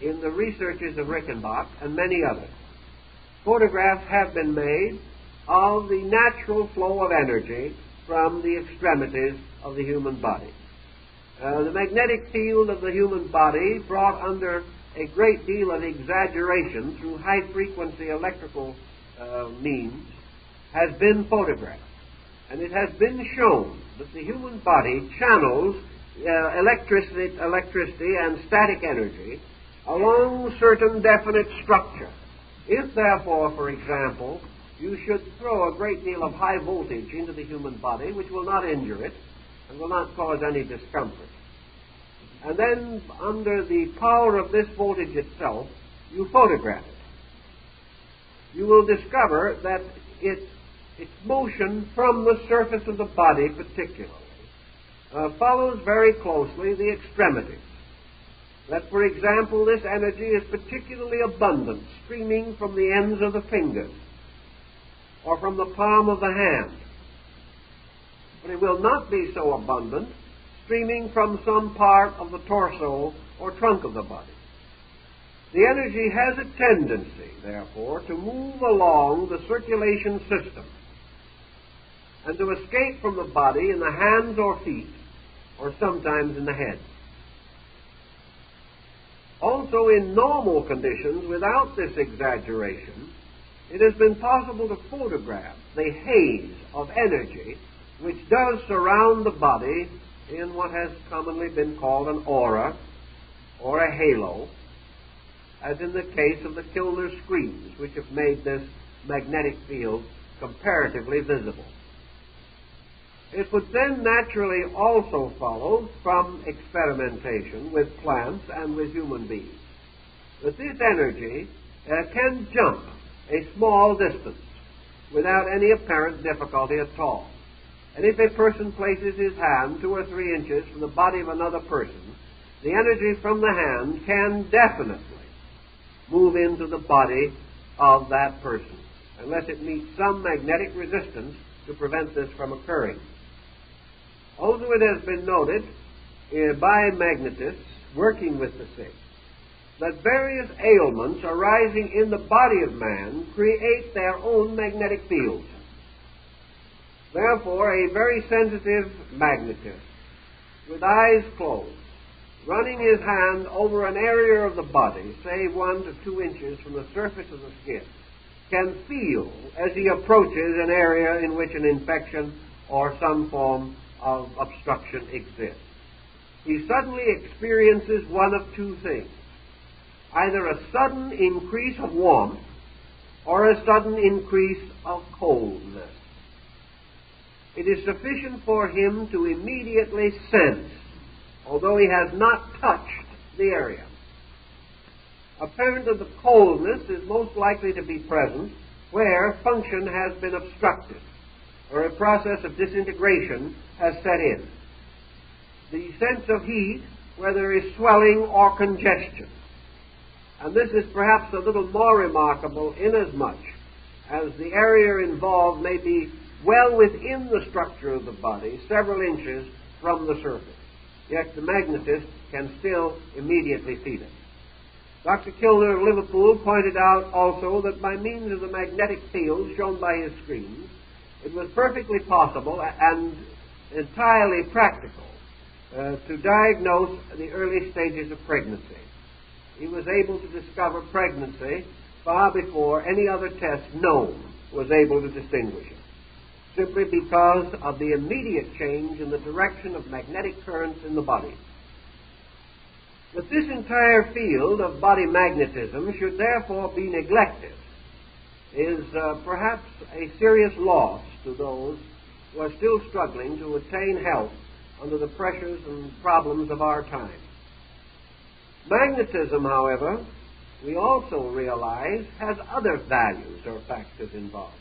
in the researches of Rickenbach and many others. Photographs have been made of the natural flow of energy from the extremities of the human body. The magnetic field of the human body, brought under a great deal of exaggeration through high-frequency electrical means, has been photographed. And it has been shown that the human body channels electricity and static energy along certain definite structure. If, therefore, for example, you should throw a great deal of high voltage into the human body, which will not injure it and will not cause any discomfort, and then under the power of this voltage itself, you photograph it, you will discover that its motion from the surface of the body particularly follows very closely the extremities. That, for example, this energy is particularly abundant, streaming from the ends of the fingers or from the palm of the hand. But it will not be so abundant streaming from some part of the torso or trunk of the body. The energy has a tendency, therefore, to move along the circulation system and to escape from the body in the hands or feet, or sometimes in the head. Also, in normal conditions, without this exaggeration, it has been possible to photograph the haze of energy which does surround the body in what has commonly been called an aura or a halo, as in the case of the Kilner screens, which have made this magnetic field comparatively visible. It would then naturally also follow from experimentation with plants and with human beings that this energy can jump a small distance without any apparent difficulty at all. And if a person places his hand 2 or 3 inches from the body of another person, the energy from the hand can definitely move into the body of that person, unless it meets some magnetic resistance to prevent this from occurring. Also, it has been noted by magnetists working with the sick that various ailments arising in the body of man create their own magnetic fields. Therefore, a very sensitive magnetist, with eyes closed, running his hand over an area of the body, say 1 to 2 inches from the surface of the skin, can feel as he approaches an area in which an infection or some form of obstruction exists. He suddenly experiences one of 2 things: either a sudden increase of warmth or a sudden increase of coldness. It is sufficient for him to immediately sense, although he has not touched the area. Apparently, the coldness is most likely to be present where function has been obstructed, or a process of disintegration has set in. The sense of heat where there is swelling or congestion. And this is perhaps a little more remarkable inasmuch as the area involved may be well within the structure of the body, several inches from the surface. Yet the magnetist can still immediately feel it. Dr. Kilner of Liverpool pointed out also that by means of the magnetic fields shown by his screens, it was perfectly possible and entirely practical to diagnose the early stages of pregnancy. He was able to discover pregnancy far before any other test known was able to distinguish it, simply because of the immediate change in the direction of magnetic currents in the body. That this entire field of body magnetism should therefore be neglected is perhaps a serious loss to those who are still struggling to attain health under the pressures and problems of our time. Magnetism, however, we also realize has other values or factors involved.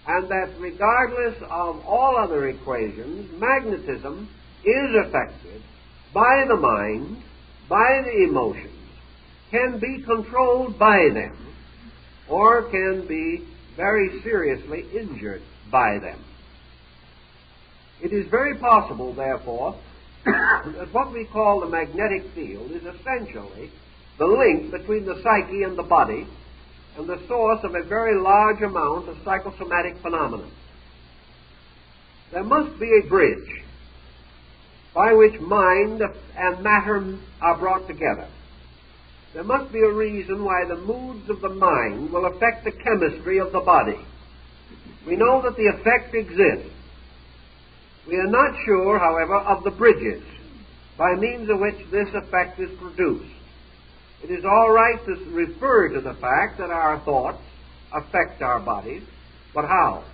And that regardless of all other equations, magnetism is affected by the mind, by the emotions, can be controlled by them, or can be very seriously injured by them. It is very possible, therefore, that what we call the magnetic field is essentially the link between the psyche and the body and the source of a very large amount of psychosomatic phenomena. There must be a bridge by which mind and matter are brought together. There must be a reason why the moods of the mind will affect the chemistry of the body. We know that the effect exists. We are not sure, however, of the bridges by means of which this effect is produced. It is all right to refer to the fact that our thoughts affect our bodies, but how?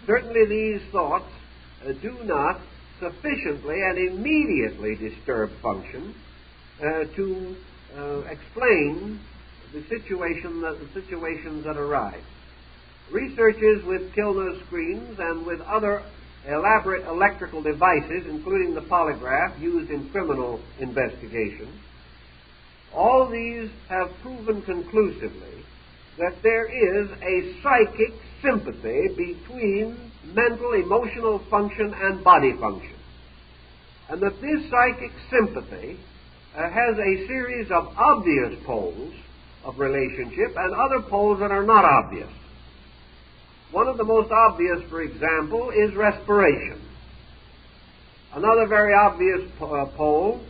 Certainly these thoughts do not sufficiently and immediately disturb function to explain the situations that arise. Researches with Kilner screens and with other elaborate electrical devices, including the polygraph used in criminal investigation, all these have proven conclusively that there is a psychic sympathy between mental, emotional function and body function, and that this psychic sympathy has a series of obvious poles of relationship and other poles that are not obvious. One of the most obvious, for example, is respiration. Another very obvious pole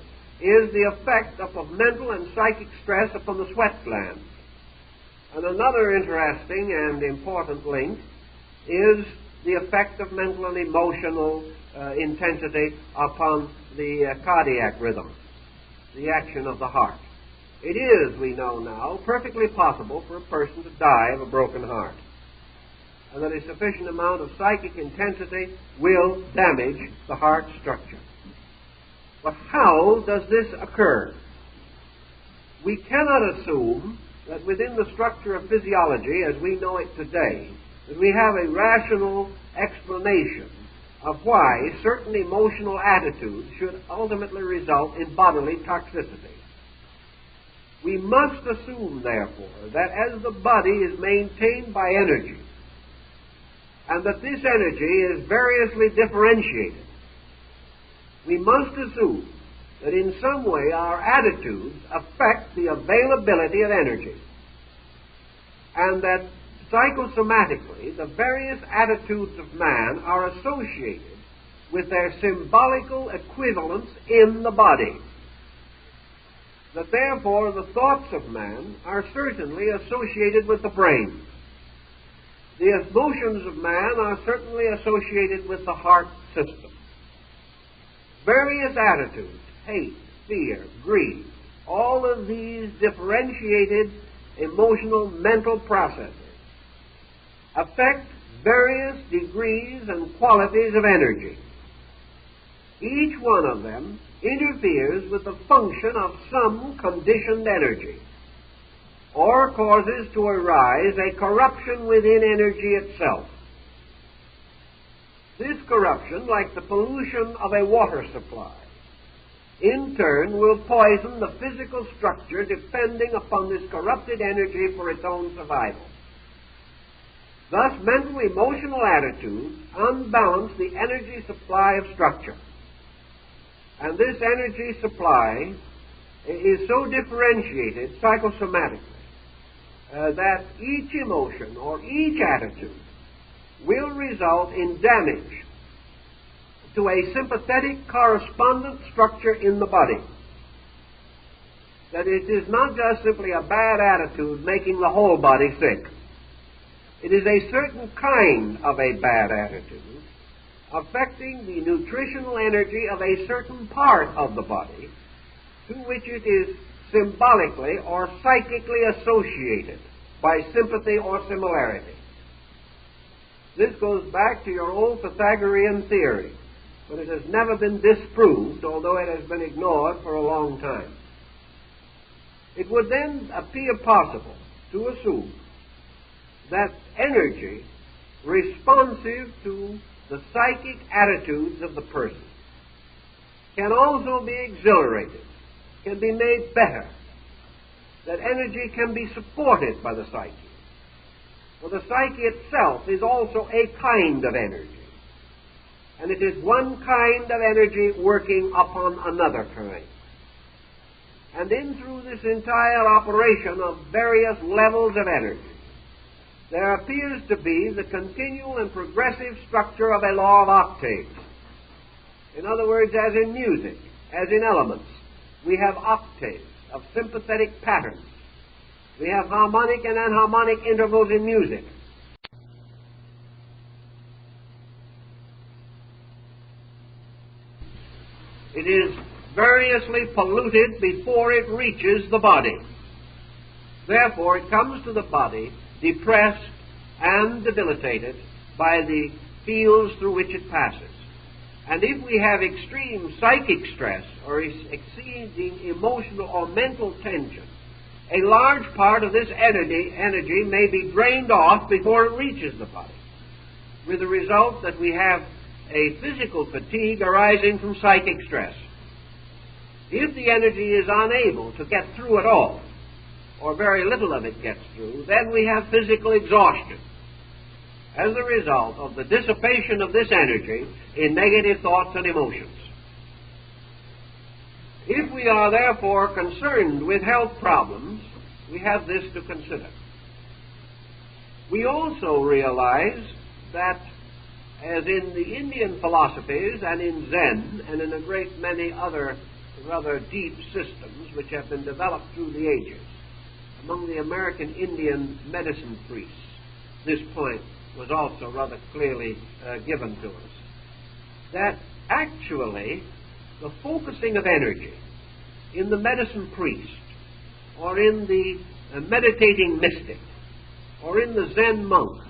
is the effect of mental and psychic stress upon the sweat glands. And another interesting and important link is the effect of mental and emotional intensity upon the cardiac rhythm, the action of the heart. It is, we know now, perfectly possible for a person to die of a broken heart, and that a sufficient amount of psychic intensity will damage the heart structure. But how does this occur? We cannot assume that within the structure of physiology as we know it today, that we have a rational explanation of why certain emotional attitudes should ultimately result in bodily toxicity. We must assume, therefore, that as the body is maintained by energy, and that this energy is variously differentiated, we must assume that in some way our attitudes affect the availability of energy, and that psychosomatically the various attitudes of man are associated with their symbolical equivalents in the body. That therefore the thoughts of man are certainly associated with the brain. The emotions of man are certainly associated with the heart system. Various attitudes, hate, fear, grief, all of these differentiated emotional mental processes affect various degrees and qualities of energy. Each one of them interferes with the function of some conditioned energy, or causes to arise a corruption within energy itself. This corruption, like the pollution of a water supply, in turn will poison the physical structure depending upon this corrupted energy for its own survival. Thus, mental emotional attitudes unbalance the energy supply of structure. And this energy supply is so differentiated psychosomatically that each emotion or each attitude will result in damage to a sympathetic correspondent structure in the body. That it is not just simply a bad attitude making the whole body sick. It is a certain kind of a bad attitude affecting the nutritional energy of a certain part of the body to which it is symbolically or psychically associated by sympathy or similarity. This goes back to your old Pythagorean theory, but it has never been disproved, although it has been ignored for a long time. It would then appear possible to assume that energy responsive to the psychic attitudes of the person can also be exhilarated, can be made better, that energy can be supported by the psyche. For the psyche itself is also a kind of energy, and it is one kind of energy working upon another kind. And in through this entire operation of various levels of energy, there appears to be the continual and progressive structure of a law of octaves. In other words, as in music, as in elements, we have octaves of sympathetic patterns. We have harmonic and enharmonic intervals in music. It is variously polluted before it reaches the body. Therefore, it comes to the body depressed and debilitated by the fields through which it passes. And if we have extreme psychic stress or exceeding emotional or mental tension, a large part of this energy may be drained off before it reaches the body, with the result that we have a physical fatigue arising from psychic stress. If the energy is unable to get through at all, or very little of it gets through, then we have physical exhaustion as a result of the dissipation of this energy in negative thoughts and emotions. If we are therefore concerned with health problems, we have this to consider. We also realize that, as in the Indian philosophies and in Zen and in a great many other rather deep systems which have been developed through the ages. Among the American Indian medicine priests, this point was also rather clearly given to us. That actually the focusing of energy in the medicine priest, or in the meditating mystic, or in the Zen monk,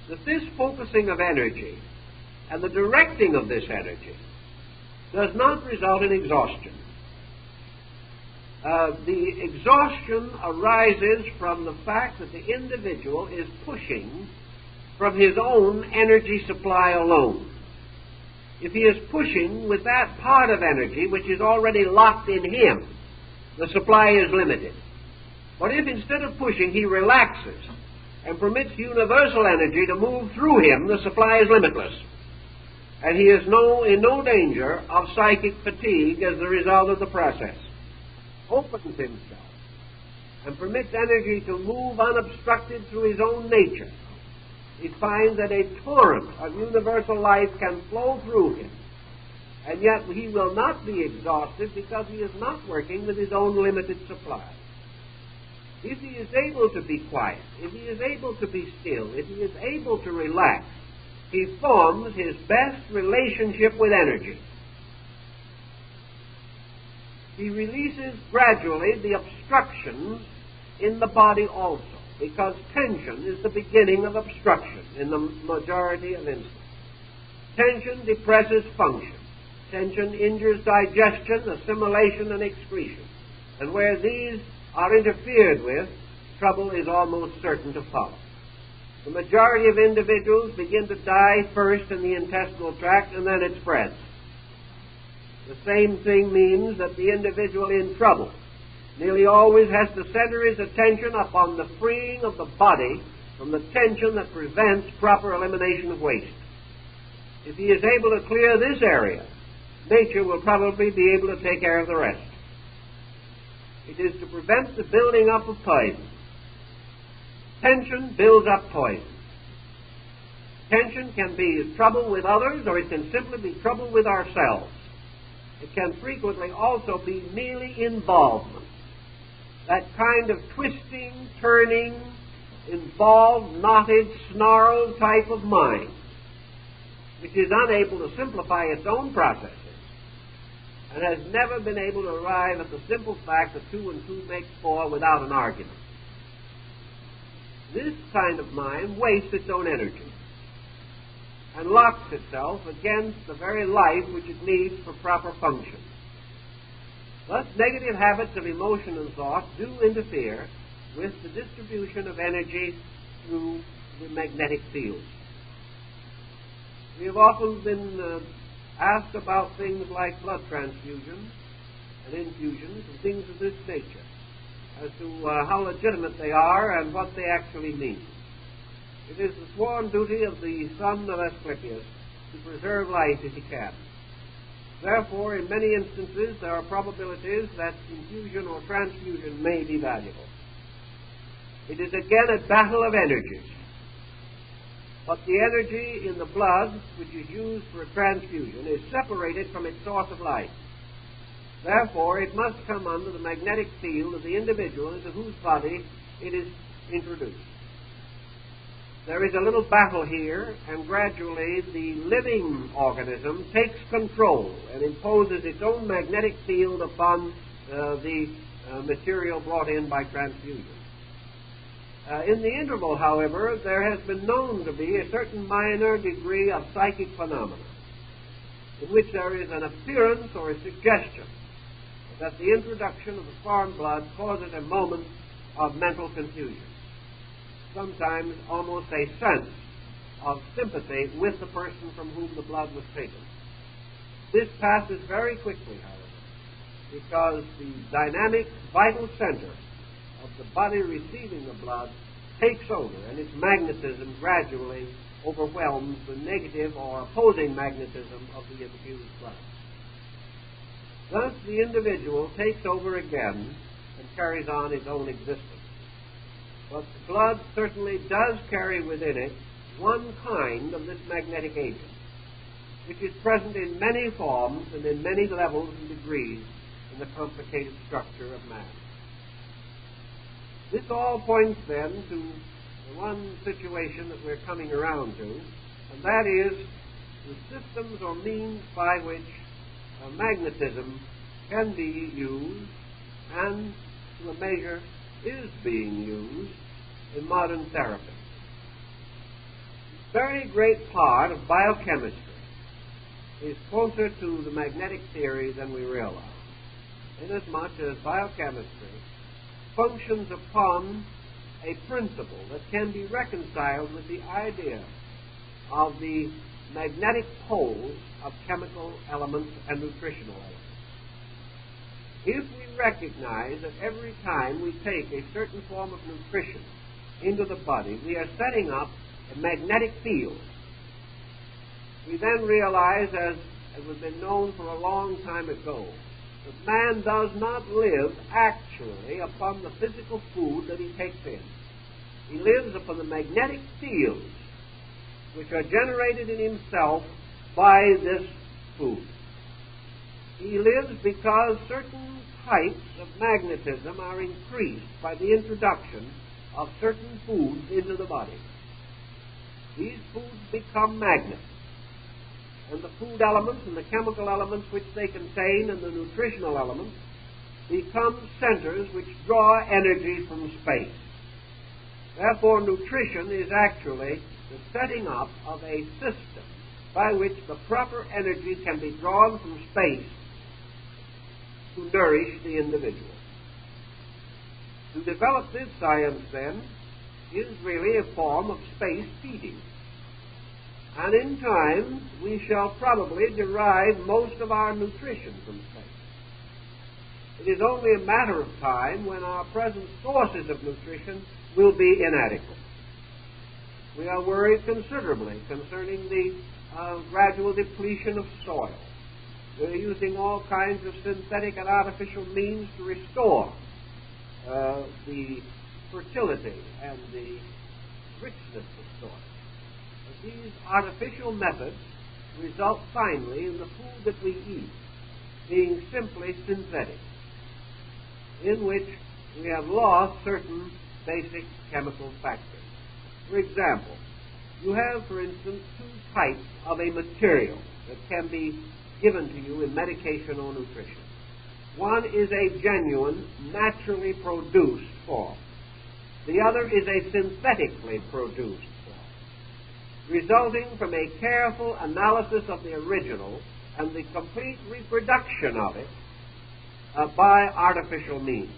that this focusing of energy and the directing of this energy does not result in exhaustion. The exhaustion arises from the fact that the individual is pushing from his own energy supply alone. If he is pushing with that part of energy which is already locked in him, the supply is limited. But if instead of pushing he relaxes and permits universal energy to move through him, the supply is limitless. And he is in no danger of psychic fatigue as the result of the process. Opens himself and permits energy to move unobstructed through his own nature. He finds that a torrent of universal life can flow through him, and yet he will not be exhausted because he is not working with his own limited supply. If he is able to be quiet, if he is able to be still, if he is able to relax, he forms his best relationship with energy. He releases gradually the obstructions in the body also, because tension is the beginning of obstruction in the majority of instances. Tension depresses function. Tension injures digestion, assimilation, and excretion. And where these are interfered with, trouble is almost certain to follow. The majority of individuals begin to die first in the intestinal tract, and then it spreads. The same thing means that the individual in trouble nearly always has to center his attention upon the freeing of the body from the tension that prevents proper elimination of waste. If he is able to clear this area, nature will probably be able to take care of the rest. It is to prevent the building up of poison. Tension builds up poison. Tension can be trouble with others, or it can simply be trouble with ourselves. It can frequently also be merely involvement. That kind of twisting, turning, involved, knotted, snarled type of mind, which is unable to simplify its own processes and has never been able to arrive at the simple fact that 2 and 2 make 4 without an argument. This kind of mind wastes its own energy and locks itself against the very life which it needs for proper function. Thus, negative habits of emotion and thought do interfere with the distribution of energy through the magnetic field. We have often been asked about things like blood transfusions and infusions and things of this nature, as to how legitimate they are and what they actually mean. It is the sworn duty of the son of Asclepius to preserve life if he can. Therefore, in many instances, there are probabilities that infusion or transfusion may be valuable. It is again a battle of energies. But the energy in the blood, which is used for a transfusion, is separated from its source of life. Therefore, it must come under the magnetic field of the individual into whose body it is introduced. There is a little battle here, and gradually the living organism takes control and imposes its own magnetic field upon the material brought in by transfusion. In the interval, however, there has been known to be a certain minor degree of psychic phenomena in which there is an appearance or a suggestion that the introduction of the foreign blood causes a moment of mental confusion, sometimes almost a sense of sympathy with the person from whom the blood was taken. This passes very quickly, however, because the dynamic vital center of the body receiving the blood takes over, and its magnetism gradually overwhelms the negative or opposing magnetism of the infused blood. Thus, the individual takes over again and carries on his own existence. But the blood certainly does carry within it one kind of this magnetic agent, which is present in many forms and in many levels and degrees in the complicated structure of man. This all points then to the one situation that we're coming around to, and that is the systems or means by which magnetism can be used and to a measure is being used in modern therapy. A very great part of biochemistry is closer to the magnetic theory than we realize, inasmuch as biochemistry functions upon a principle that can be reconciled with the idea of the magnetic poles of chemical elements and nutritional elements. If we recognize that every time we take a certain form of nutrition into the body, we are setting up a magnetic field, we then realize, as has been known for a long time ago, that man does not live actually upon the physical food that he takes in. He lives upon the magnetic fields which are generated in himself by this food. He lives because certain types of magnetism are increased by the introduction of certain foods into the body. These foods become magnets, and the food elements and the chemical elements which they contain and the nutritional elements become centers which draw energy from space. Therefore, nutrition is actually the setting up of a system by which the proper energy can be drawn from space to nourish the individual. To develop this science, then, is really a form of space feeding. And in time, we shall probably derive most of our nutrition from space. It is only a matter of time when our present sources of nutrition will be inadequate. We are worried considerably concerning the gradual depletion of soil. We're using all kinds of synthetic and artificial means to restore the fertility and the richness of soil. But these artificial methods result finally in the food that we eat being simply synthetic, in which we have lost certain basic chemical factors. For example, you have, for instance, two types of a material that can be given to you in medication or nutrition. One is a genuine, naturally produced form. The other is a synthetically produced form, resulting from a careful analysis of the original and the complete reproduction of it by artificial means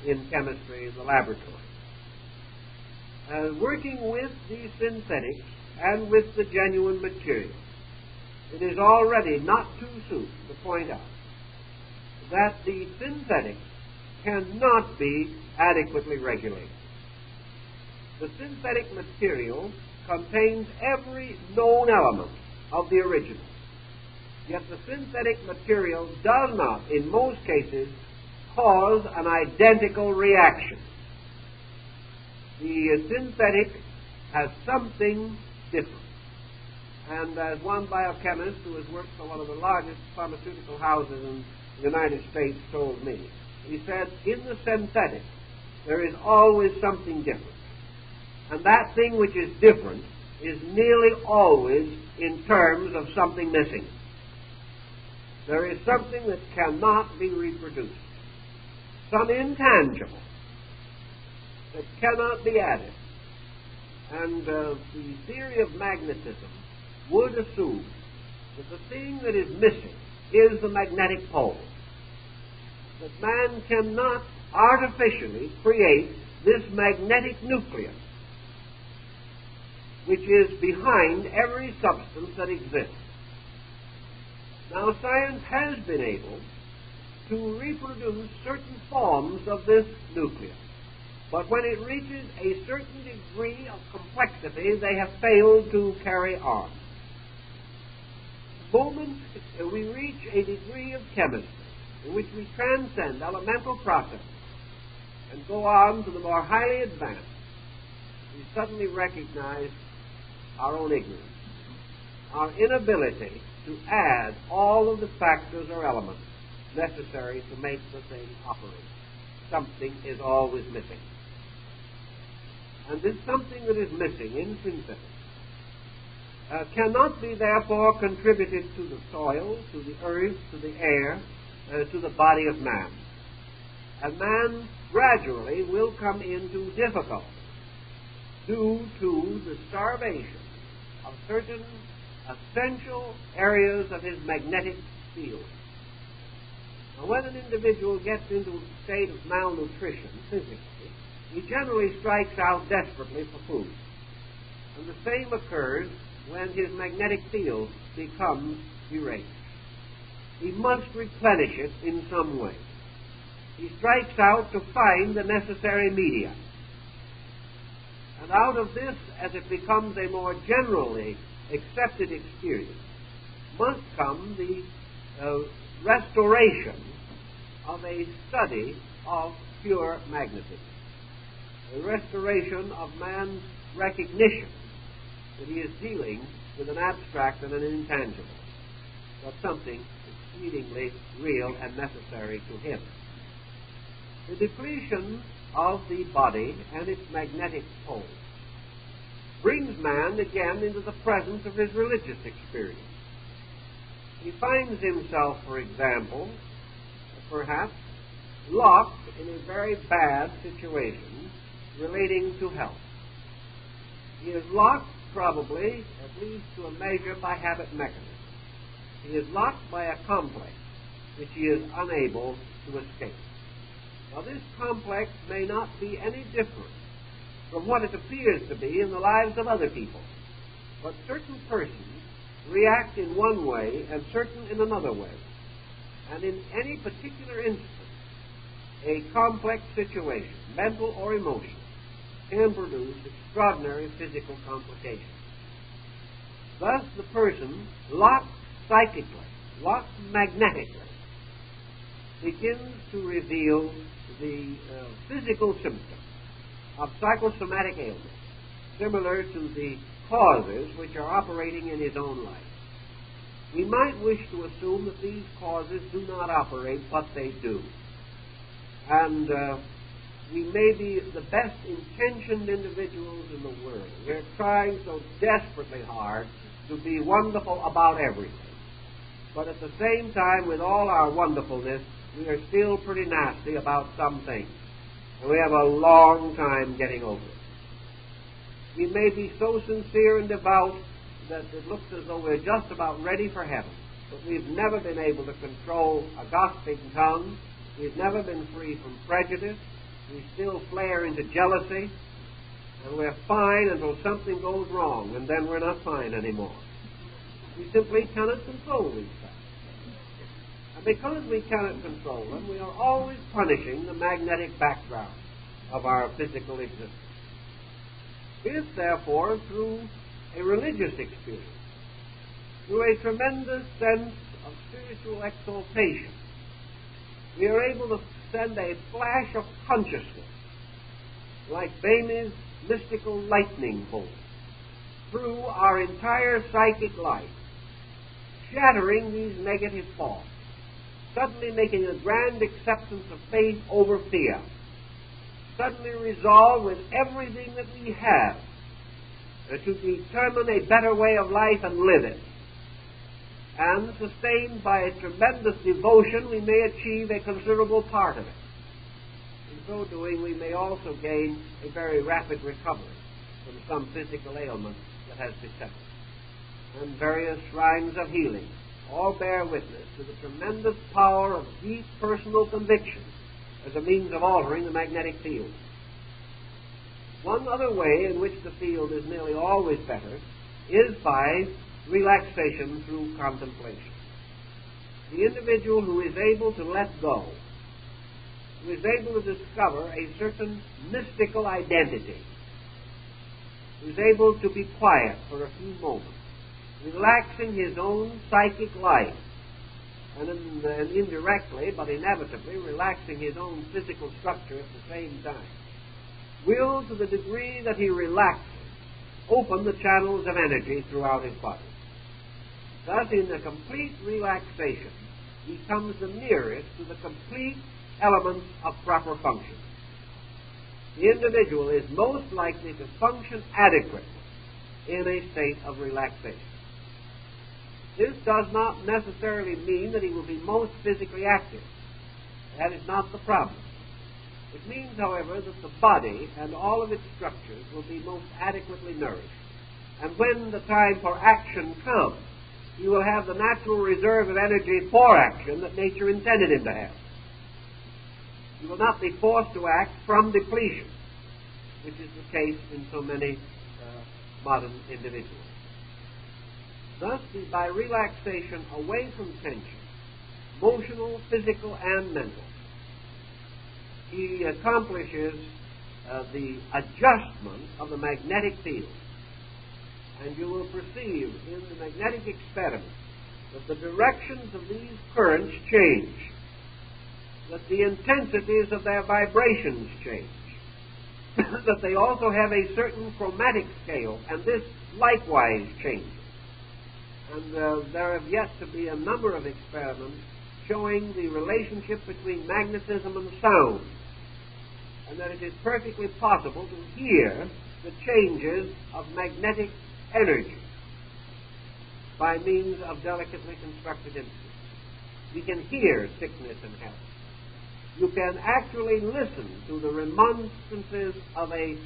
in chemistry in the laboratory. Working with these synthetics and with the genuine material, it is already not too soon to point out that the synthetics cannot be adequately regulated. The synthetic material contains every known element of the original, yet the synthetic material does not, in most cases, cause an identical reaction. The synthetic has something different. And as one biochemist who has worked for one of the largest pharmaceutical houses in the United States told me, he said, in the synthetic, there is always something different. And that thing which is different is nearly always in terms of something missing. There is something that cannot be reproduced, some intangible that cannot be added. And the theory of magnetism would assume that the thing that is missing is the magnetic pole. That man cannot artificially create this magnetic nucleus which is behind every substance that exists. Now, science has been able to reproduce certain forms of this nucleus, but when it reaches a certain degree of complexity, they have failed to carry on. The moment we reach a degree of chemistry in which we transcend elemental processes and go on to the more highly advanced, we suddenly recognize our own ignorance, our inability to add all of the factors or elements necessary to make the thing operate. Something is always missing. And this something that is missing in synthesis cannot be therefore contributed to the soil, to the earth, to the air, to the body of man. And man gradually will come into difficulty due to the starvation of certain essential areas of his magnetic field. Now, when an individual gets into a state of malnutrition physically, he generally strikes out desperately for food. And the same occurs when his magnetic field becomes erased. He must replenish it in some way. He strikes out to find the necessary media. And out of this, as it becomes a more generally accepted experience, must come the restoration of a study of pure magnetism, a restoration of man's recognition that he is dealing with an abstract and an intangible, but something exceedingly real and necessary to him. The depletion of the body and its magnetic pole brings man again into the presence of his religious experience. He finds himself, for example, perhaps locked in a very bad situation relating to health. He is locked probably, at least to a measure, by habit mechanism. He is locked by a complex which he is unable to escape. Now, this complex may not be any different from what it appears to be in the lives of other people, but certain persons react in one way and certain in another way. And in any particular instance, a complex situation, mental or emotional, can produce extraordinary physical complications. Thus, the person, locked psychically, locked magnetically, begins to reveal the physical symptoms of psychosomatic ailments, similar to the causes which are operating in his own life. We might wish to assume that these causes do not operate, but they do. And we may be the best intentioned individuals in the world. We're trying so desperately hard to be wonderful about everything. But at the same time, with all our wonderfulness, we are still pretty nasty about some things. And we have a long time getting over it. We may be so sincere and devout that it looks as though we're just about ready for heaven. But we've never been able to control a gossiping tongue. We've never been free from prejudice. We still flare into jealousy. And we're fine until something goes wrong, and then we're not fine anymore. We simply cannot control these things. And because we cannot control them, we are always punishing the magnetic background of our physical existence. If, therefore, through a religious experience, through a tremendous sense of spiritual exaltation, we are able to send a flash of consciousness, like Bamy's mystical lightning bolt, through our entire psychic life, shattering these negative thoughts, suddenly making a grand acceptance of faith over fear, suddenly resolve with everything that we have to determine a better way of life and live it. And sustained by a tremendous devotion, we may achieve a considerable part of it. In so doing, we may also gain a very rapid recovery from some physical ailment that has beset us. And various shrines of healing all bear witness to the tremendous power of deep personal conviction as a means of altering the magnetic field. One other way in which the field is nearly always better is by relaxation through contemplation. The individual who is able to let go, who is able to discover a certain mystical identity, who is able to be quiet for a few moments, relaxing his own psychic life, and indirectly, but inevitably, relaxing his own physical structure at the same time, will, to the degree that he relaxes, open the channels of energy throughout his body. Thus, in the complete relaxation, he comes the nearest to the complete elements of proper function. The individual is most likely to function adequately in a state of relaxation. This does not necessarily mean that he will be most physically active. That is not the problem. It means, however, that the body and all of its structures will be most adequately nourished. And when the time for action comes, he will have the natural reserve of energy for action that nature intended him to have. He will not be forced to act from depletion, which is the case in so many modern individuals. Thus, by relaxation away from tension, emotional, physical, and mental, he accomplishes the adjustment of the magnetic field. And you will perceive in the magnetic experiment that the directions of these currents change, that the intensities of their vibrations change, that they also have a certain chromatic scale, and this likewise changes. And there have yet to be a number of experiments showing the relationship between magnetism and sound, and that it is perfectly possible to hear the changes of magnetic energy by means of delicately constructed instruments. We can hear sickness and health. You can actually listen to the remonstrances of a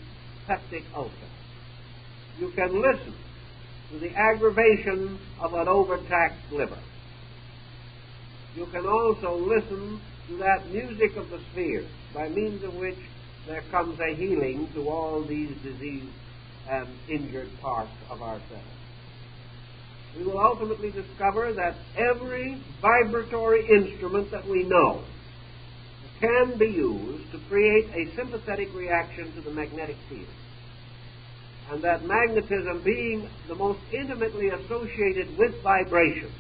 peptic ulcer. You can listen to the aggravation of an overtaxed liver. You can also listen to that music of the spheres by means of which there comes a healing to all these diseased and injured parts of ourselves. We will ultimately discover that every vibratory instrument that we know can be used to create a sympathetic reaction to the magnetic field. And that magnetism being the most intimately associated with vibration,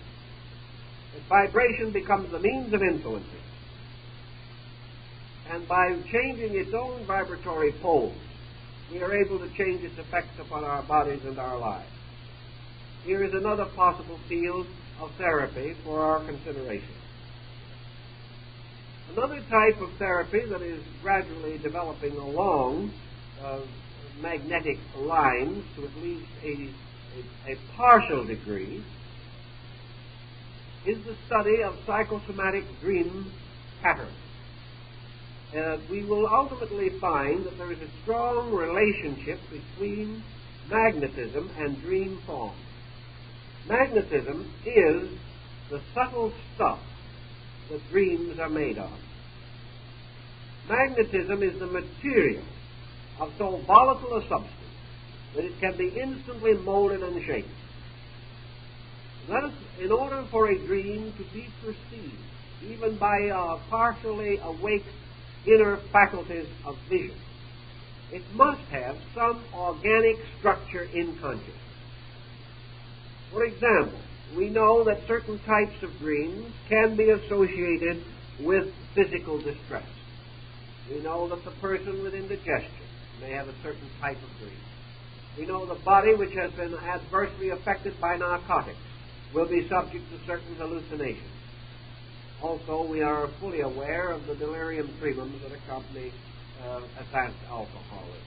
that vibration becomes the means of influencing. And by changing its own vibratory poles, we are able to change its effects upon our bodies and our lives. Here is another possible field of therapy for our consideration. Another type of therapy that is gradually developing along magnetic lines to at least a partial degree is the study of psychosomatic dream patterns. We will ultimately find that there is a strong relationship between magnetism and dream form. Magnetism is the subtle stuff that dreams are made of. Magnetism is the material of so volatile a substance that it can be instantly molded and shaken. Thus, in order for a dream to be perceived, even by partially awake inner faculties of vision, it must have some organic structure in consciousness. For example, we know that certain types of dreams can be associated with physical distress. We know that the person with indigestion may have a certain type of dream. We know the body which has been adversely affected by narcotics will be subject to certain hallucinations. Also, we are fully aware of the delirium tremens that accompany advanced alcoholism.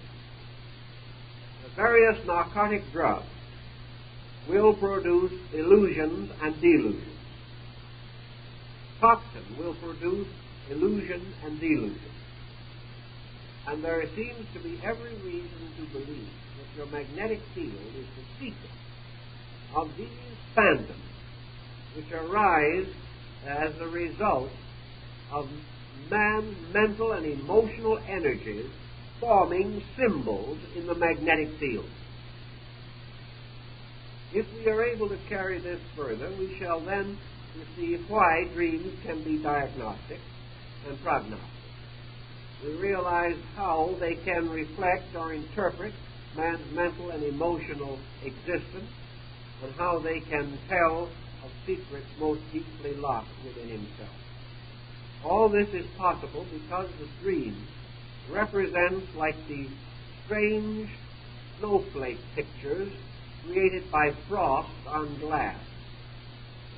The various narcotic drugs will produce illusions and delusions. Toxin will produce illusion and delusion. And there seems to be every reason to believe that your magnetic field is the secret of these phantoms which arise as a result of man's mental and emotional energies forming symbols in the magnetic field. If we are able to carry this further, we shall then perceive why dreams can be diagnostic and prognostic. We realize how they can reflect or interpret man's mental and emotional existence, and how they can tell of secrets most deeply locked within himself. All this is possible because the dream represents like the strange snowflake pictures created by frost on glass.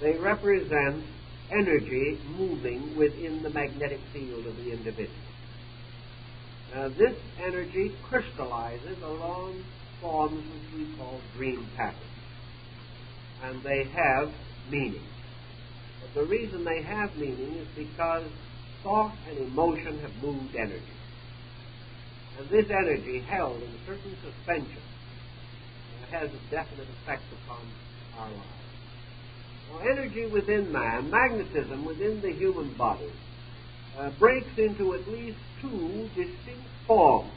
They represent energy moving within the magnetic field of the individual. This energy crystallizes along forms which we call dream patterns, and they have meaning. But the reason they have meaning is because thought and emotion have moved energy. And this energy, held in certain suspension, has a definite effect upon our lives. Now, energy within man, magnetism within the human body, breaks into at least two distinct forms,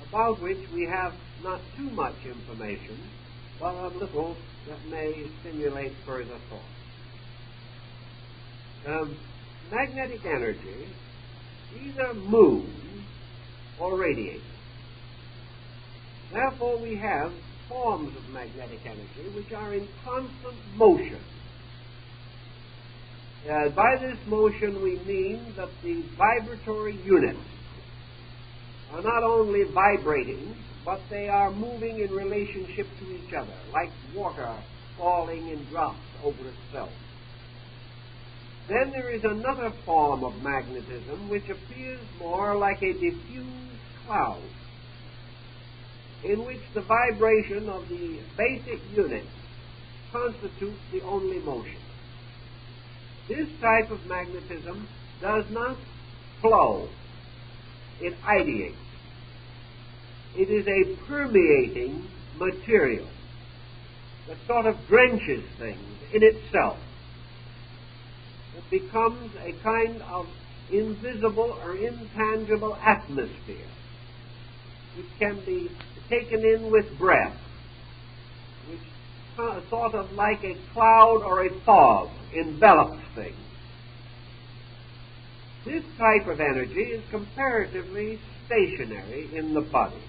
about which we have not too much information, but a little that may stimulate further thought. Magnetic energy either moves or radiates. Therefore, we have forms of magnetic energy which are in constant motion. By this motion, we mean that the vibratory units are not only vibrating, but they are moving in relationship to each other, like water falling in drops over itself. Then there is another form of magnetism which appears more like a diffused cloud, in which the vibration of the basic units constitutes the only motion. This type of magnetism does not flow, it ideates. It is a permeating material that sort of drenches things in itself. It becomes a kind of invisible or intangible atmosphere which can be taken in with breath, which sort of like a cloud or a fog envelops things. This type of energy is comparatively stationary in the body.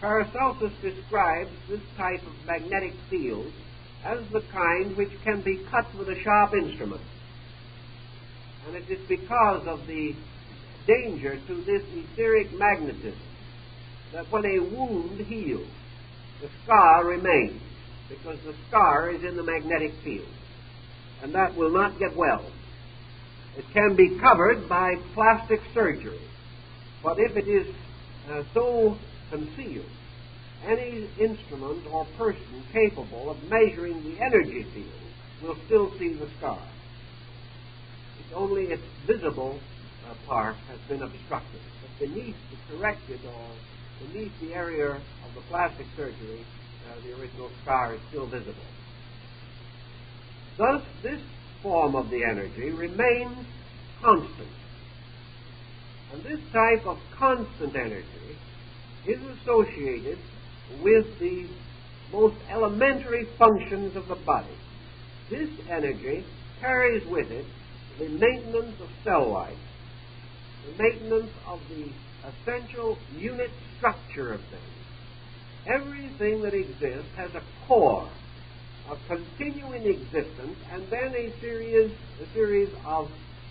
Paracelsus describes this type of magnetic field as the kind which can be cut with a sharp instrument. And it is because of the danger to this etheric magnetism that when a wound heals, the scar remains, because the scar is in the magnetic field, and that will not get well. It can be covered by plastic surgery, but if it is so concealed, any instrument or person capable of measuring the energy field will still see the scar. It's only its visible part has been obstructed, but beneath the corrected or beneath the area of the plastic surgery, the original scar is still visible. Thus, this form of the energy remains constant. And this type of constant energy is associated with the most elementary functions of the body. This energy carries with it the maintenance of cell life, the maintenance of the essential unit structure of things. Everything that exists has a core, a continuing existence, and then a series of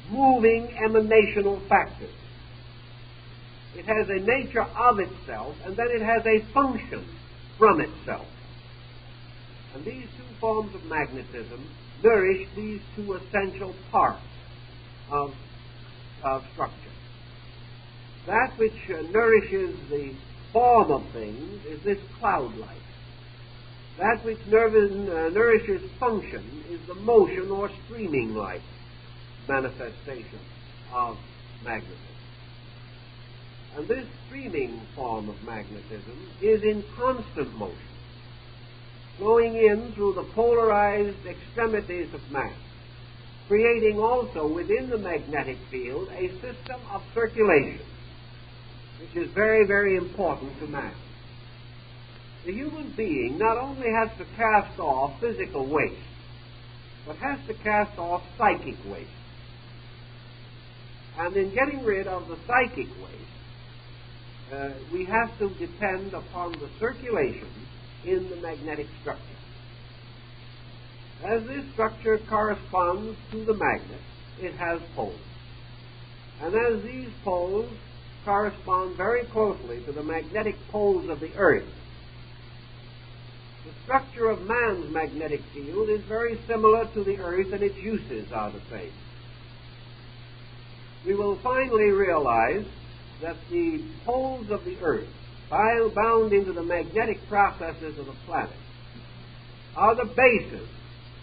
moving emanational factors. It has a nature of itself, and then it has a function from itself. And these two forms of magnetism nourish these two essential parts of structure. That which nourishes the form of things is this cloud-like. That which nourishes function is the motion or streaming-like manifestation of magnetism. And this streaming form of magnetism is in constant motion, flowing in through the polarized extremities of mass, creating also within the magnetic field a system of circulation, which is very, very important to man. The human being not only has to cast off physical waste, but has to cast off psychic waste. And in getting rid of the psychic waste, we have to depend upon the circulation in the magnetic structure. As this structure corresponds to the magnet, it has poles. And as these poles correspond very closely to the magnetic poles of the Earth, The structure of man's magnetic field is very similar to the earth, and its uses are the same. We will finally realize that the poles of the earth, bound into the magnetic processes of the planet, are the basis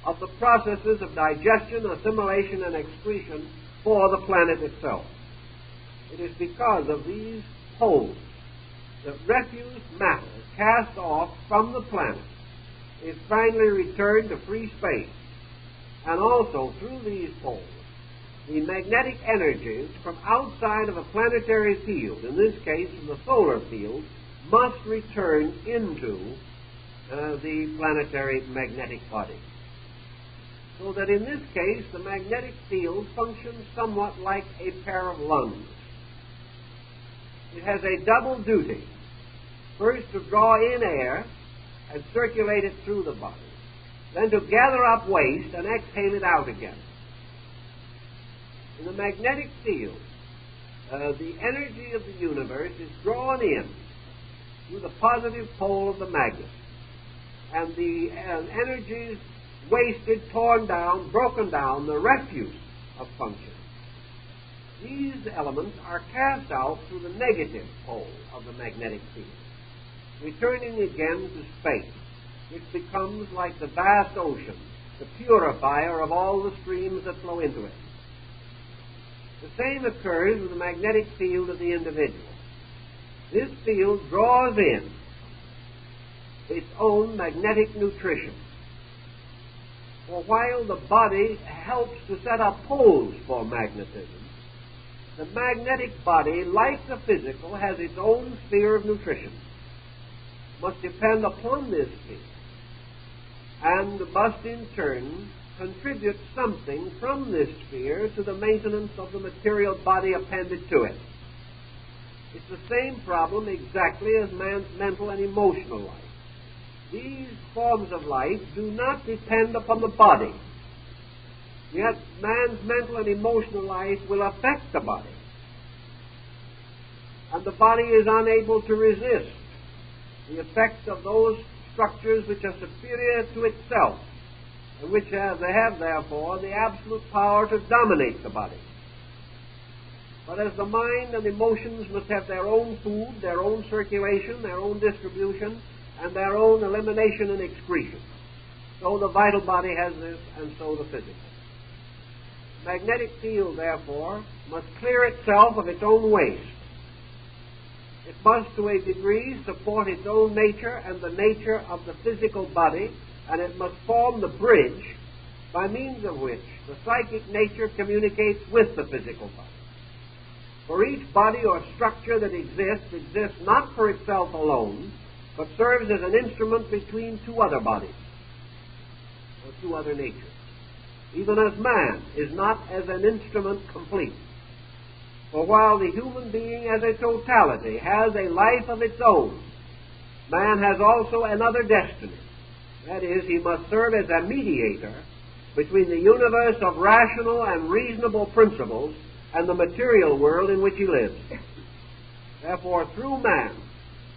of the processes of digestion, assimilation, and excretion for the planet itself. It is because of these poles that refuse matter cast off from the planet is finally returned to free space, and also through these poles the magnetic energies from outside of a planetary field, in this case from the solar field, must return into the planetary magnetic body. So that in this case the magnetic field functions somewhat like a pair of lungs. It has a double duty. First, to draw in air and circulate it through the body, then to gather up waste and exhale it out again. In the magnetic field, the energy of the universe is drawn in through the positive pole of the magnet, and the energies wasted, torn down, broken down, the refuse of function. These elements are cast out through the negative pole of the magnetic field, returning again to space, which becomes like the vast ocean, the purifier of all the streams that flow into it. The same occurs with the magnetic field of the individual. This field draws in its own magnetic nutrition. For while the body helps to set up poles for magnetism, the magnetic body, like the physical, has its own sphere of nutrition, must depend upon this sphere, and must in turn contribute something from this sphere to the maintenance of the material body appended to it. It's the same problem exactly as man's mental and emotional life. These forms of life do not depend upon the body, yet man's mental and emotional life will affect the body, and the body is unable to resist the effect of those structures which are superior to itself, and which have therefore the absolute power to dominate the body. But as the mind and emotions must have their own food, their own circulation, their own distribution, and their own elimination and excretion, so the vital body has this, and so the physical. The magnetic field, therefore, must clear itself of its own waste. It must, to a degree, support its own nature and the nature of the physical body, and it must form the bridge by means of which the psychic nature communicates with the physical body. For each body or structure that exists not for itself alone, but serves as an instrument between two other bodies, or two other natures. Even as man is not as an instrument complete. For while the human being as a totality has a life of its own, man has also another destiny. That is, he must serve as a mediator between the universe of rational and reasonable principles and the material world in which he lives. Therefore, through man,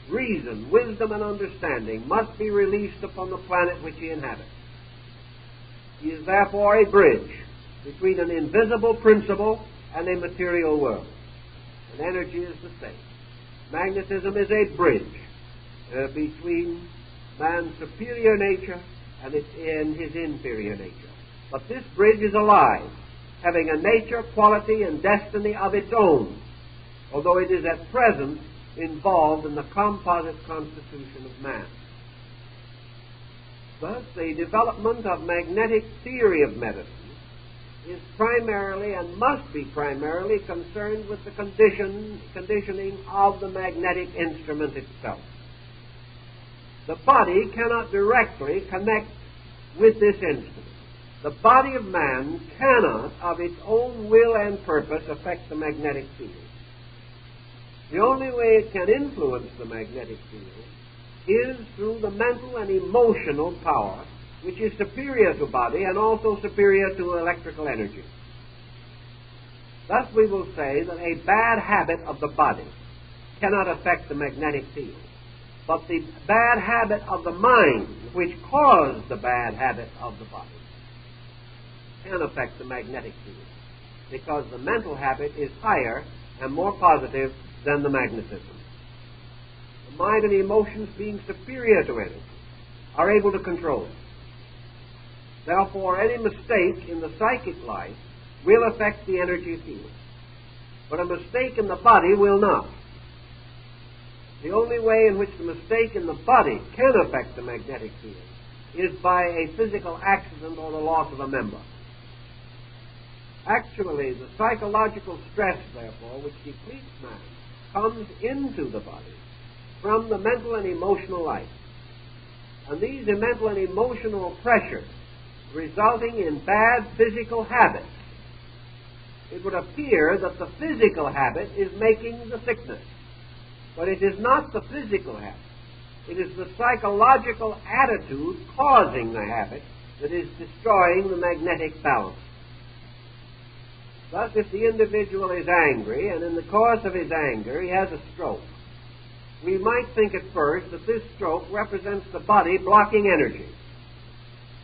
reason, wisdom, and understanding must be released upon the planet which he inhabits. He is therefore a bridge between an invisible principle and a material world. And energy is the same. Magnetism is a bridge between man's superior nature and his inferior nature. But this bridge is alive, having a nature, quality, and destiny of its own, although it is at present involved in the composite constitution of man. Thus, the development of magnetic theory of medicine is primarily and must be primarily concerned with the conditioning of the magnetic instrument itself. The body cannot directly connect with this instrument. The body of man cannot, of its own will and purpose, affect the magnetic field. The only way it can influence the magnetic field is through the mental and emotional power, which is superior to body and also superior to electrical energy. Thus we will say that a bad habit of the body cannot affect the magnetic field. but the bad habit of the mind, which caused the bad habit of the body, can affect the magnetic field, because the mental habit is higher and more positive than the magnetism. The mind and emotions, being superior to it, are able to control it. Therefore, any mistake in the psychic life will affect the energy field, but a mistake in the body will not. The only way in which the mistake in the body can affect the magnetic field is by a physical accident or the loss of a member. Actually, the psychological stress, therefore, which depletes man, comes into the body from the mental and emotional life. And these mental and emotional pressures resulting in bad physical habits, it would appear that the physical habit is making the sickness. But it is not the physical habit. It is the psychological attitude causing the habit that is destroying the magnetic balance. Thus, if the individual is angry, and in the course of his anger he has a stroke, we might think at first that this stroke represents the body blocking energy.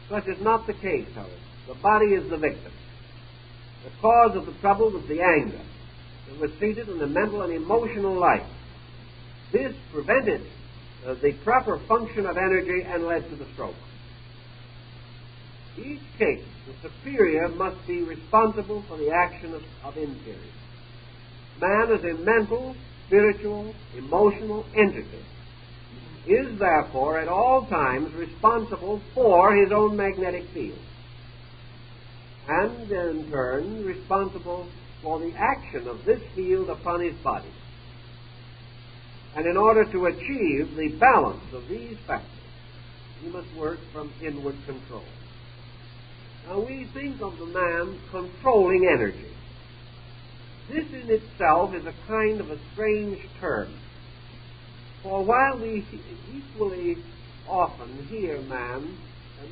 Such is not the case, however. The body is the victim. The cause of the trouble was the anger that was seated in the mental and emotional life. This prevented the proper function of energy and led to the stroke. Each case, the superior must be responsible for the action of inferior. Man is a mental, spiritual, emotional entity, is therefore at all times responsible for his own magnetic field, and in turn responsible for the action of this field upon his body. And in order to achieve the balance of these factors, he must work from inward control. Now we think of the man controlling energy. This in itself is a kind of a strange term. For while we equally often hear man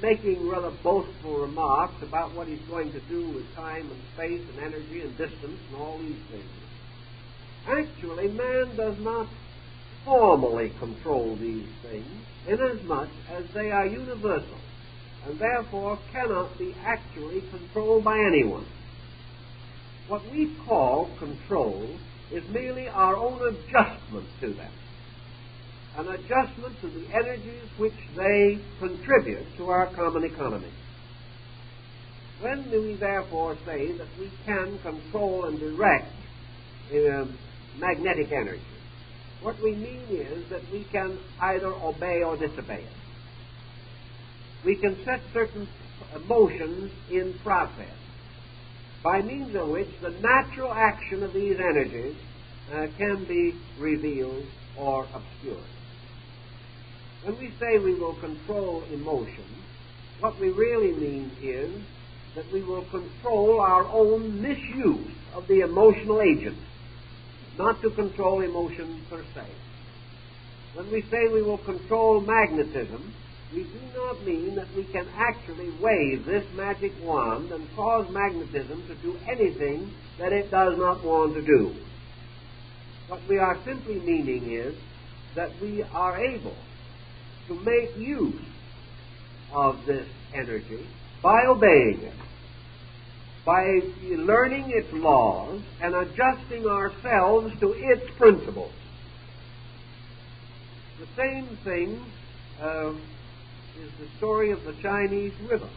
making rather boastful remarks about what he's going to do with time and space and energy and distance and all these things, actually man does not formally control these things, inasmuch as they are universal and therefore cannot be actually controlled by anyone. What we call control is merely our own adjustment to them, an adjustment to the energies which they contribute to our common economy. When do we therefore say that we can control and direct magnetic energy? What we mean is that we can either obey or disobey it. We can set certain motions in process by means of which the natural action of these energies can be revealed or obscured. When we say we will control emotion, what we really mean is that we will control our own misuse of the emotional agent, not to control emotion per se. When we say we will control magnetism, we do not mean that we can actually wave this magic wand and cause magnetism to do anything that it does not want to do. What we are simply meaning is that we are able to make use of this energy by obeying it, by learning its laws and adjusting ourselves to its principles. The same thing is the story of the Chinese river.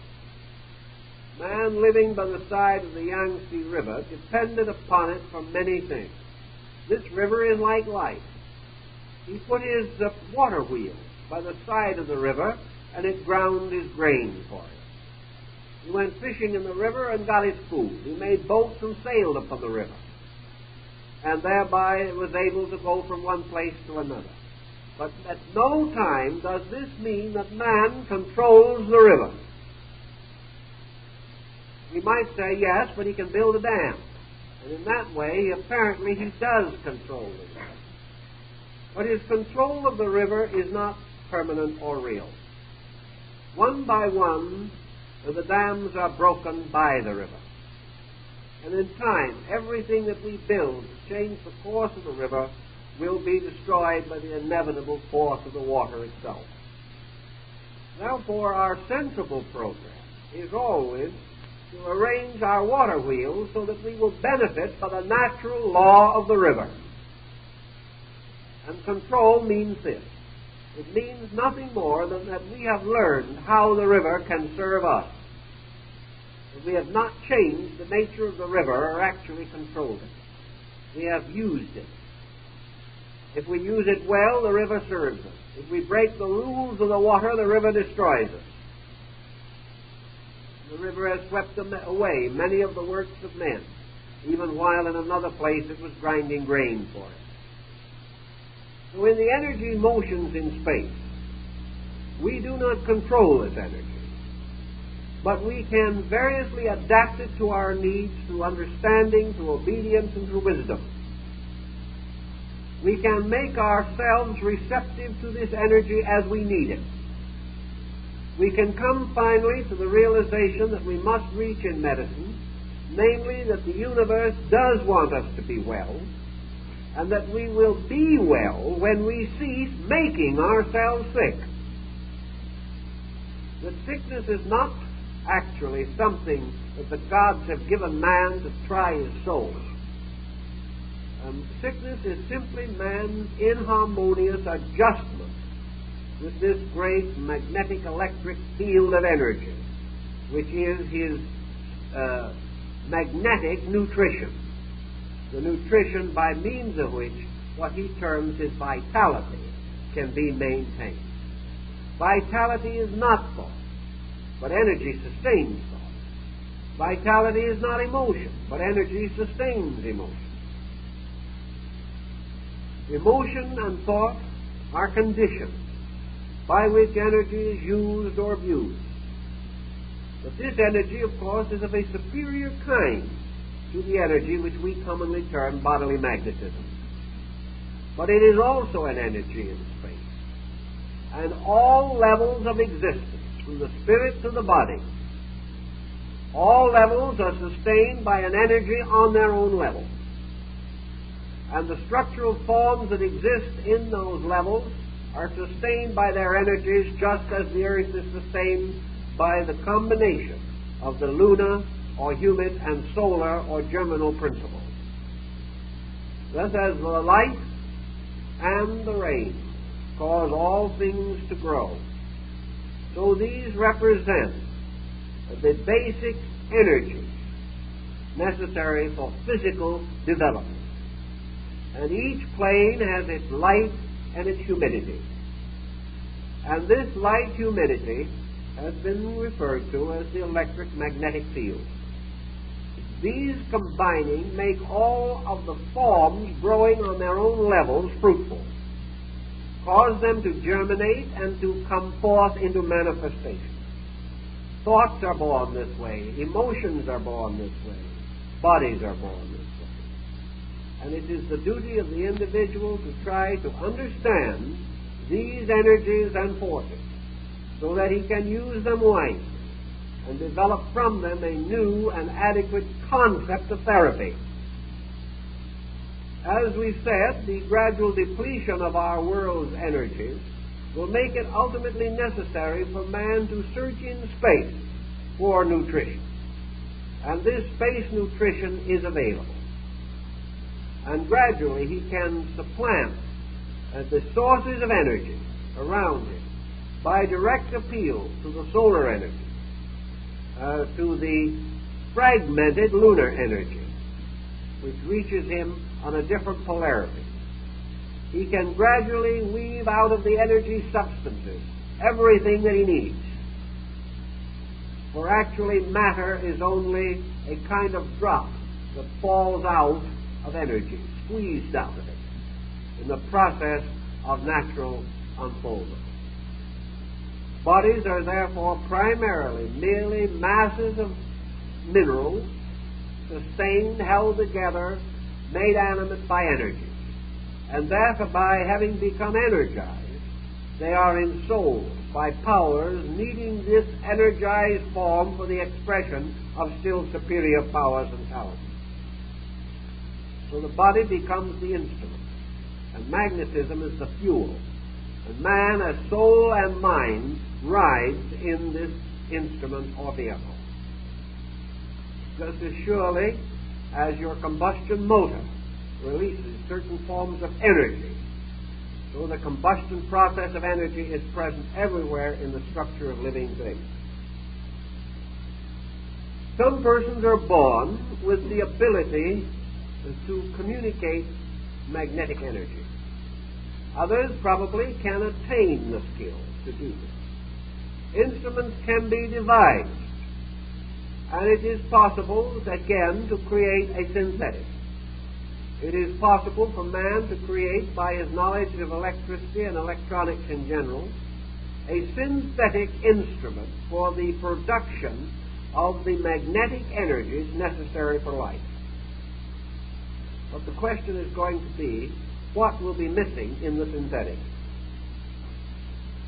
Man living by the side of the Yangtze River depended upon it for many things. This river is like life. He put his water wheel by the side of the river, and it ground his grain for him. He went fishing in the river and got his food. He made boats and sailed upon the river, and thereby was able to go from one place to another. But at no time does this mean that man controls the river. We might say, yes, but he can build a dam. And in that way, apparently, he does control the river. But his control of the river is not permanent or real. One by one, the dams are broken by the river. And in time, everything that we build to change the course of the river will be destroyed by the inevitable force of the water itself. Therefore, our sensible program is always to arrange our water wheels so that we will benefit by the natural law of the river. And control means this. It means nothing more than that we have learned how the river can serve us. That we have not changed the nature of the river or actually controlled it. We have used it. If we use it well, the river serves us. If we break the rules of the water, the river destroys us. The river has swept away many of the works of men, even while in another place it was grinding grain for it. So in the energy motions in space, we do not control this energy, but we can variously adapt it to our needs through understanding, through obedience, and through wisdom. We can make ourselves receptive to this energy as we need it. We can come finally to the realization that we must reach in medicine, namely that the universe does want us to be well, and that we will be well when we cease making ourselves sick. That sickness is not actually something that the gods have given man to try his soul. Sickness is simply man's inharmonious adjustment with this great magnetic electric field of energy, which is his magnetic nutrition, the nutrition by means of which what he terms his vitality can be maintained. Vitality is not thought, but energy sustains thought. Vitality is not emotion, but energy sustains emotion. Emotion and thought are conditions by which energy is used or abused. But this energy, of course, is of a superior kind to the energy which we commonly term bodily magnetism. But it is also an energy in space. And all levels of existence, from the spirit to the body, all levels are sustained by an energy on their own level. And the structural forms that exist in those levels are sustained by their energies just as the earth is sustained by the combination of the lunar or humid and solar or germinal principles. Thus as the light and the rain cause all things to grow, so these represent the basic energies necessary for physical development. And each plane has its light and its humidity. And this light humidity has been referred to as the electric magnetic field. These combining make all of the forms growing on their own levels fruitful, cause them to germinate and to come forth into manifestation. Thoughts are born this way, emotions are born this way, bodies are born this way. And it is the duty of the individual to try to understand these energies and forces so that he can use them wisely and develop from them a new and adequate concept of therapy. As we said, the gradual depletion of our world's energies will make it ultimately necessary for man to search in space for nutrition. And this space nutrition is available. And gradually he can supplant the sources of energy around him by direct appeal to the solar energy, to the fragmented lunar energy, which reaches him on a different polarity. He can gradually weave out of the energy substances everything that he needs. For actually matter is only a kind of drop that falls out of energy, squeezed out of it in the process of natural unfoldment. Bodies are therefore primarily merely masses of minerals, sustained, held together, made animate by energy. And thereby, having become energized, they are ensouled by powers needing this energized form for the expression of still superior powers and talents. So the body becomes the instrument, and magnetism is the fuel. And man, as soul and mind, rides in this instrument or vehicle. Just as surely as your combustion motor releases certain forms of energy, so the combustion process of energy is present everywhere in the structure of living things. Some persons are born with the ability to communicate magnetic energy. Others probably can attain the skill to do this. Instruments can be devised, and it is possible, again, to create a synthetic. It is possible for man to create, by his knowledge of electricity and electronics in general, a synthetic instrument for the production of the magnetic energies necessary for life. But the question is going to be, what will be missing in the synthetic?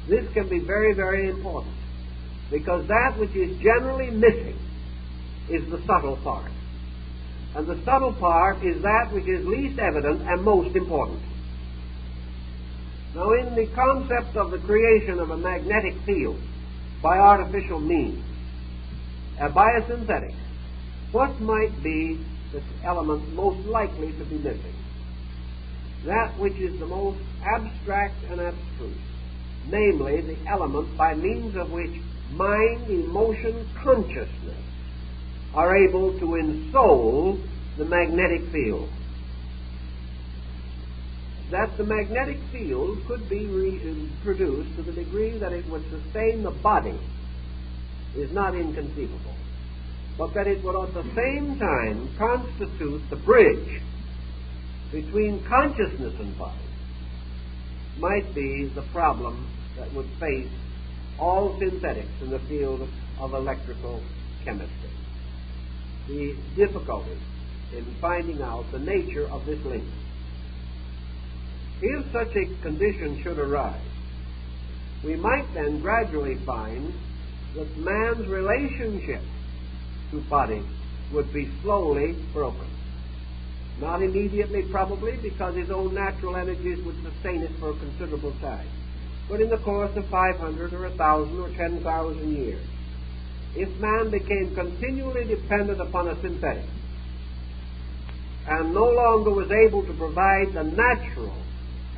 This can be very, very important, because that which is generally missing is the subtle part. And the subtle part is that which is least evident and most important. Now, in the concept of the creation of a magnetic field by artificial means, by a synthetic, what might be the element most likely to be missing? That which is the most abstract and abstruse, namely the element by means of which mind, emotion, consciousness are able to ensoul the magnetic field. That the magnetic field could be produced to the degree that it would sustain the body is not inconceivable, but that it would at the same time constitute the bridge between consciousness and body might be the problem that would face all synthetics in the field of electrical chemistry. The difficulty in finding out the nature of this link. If such a condition should arise, we might then gradually find that man's relationship to body would be slowly broken. Not immediately, probably, because his own natural energies would sustain it for a considerable time, but in the course of 500 or 1,000 or 10,000 years. If man became continually dependent upon a synthetic and no longer was able to provide the natural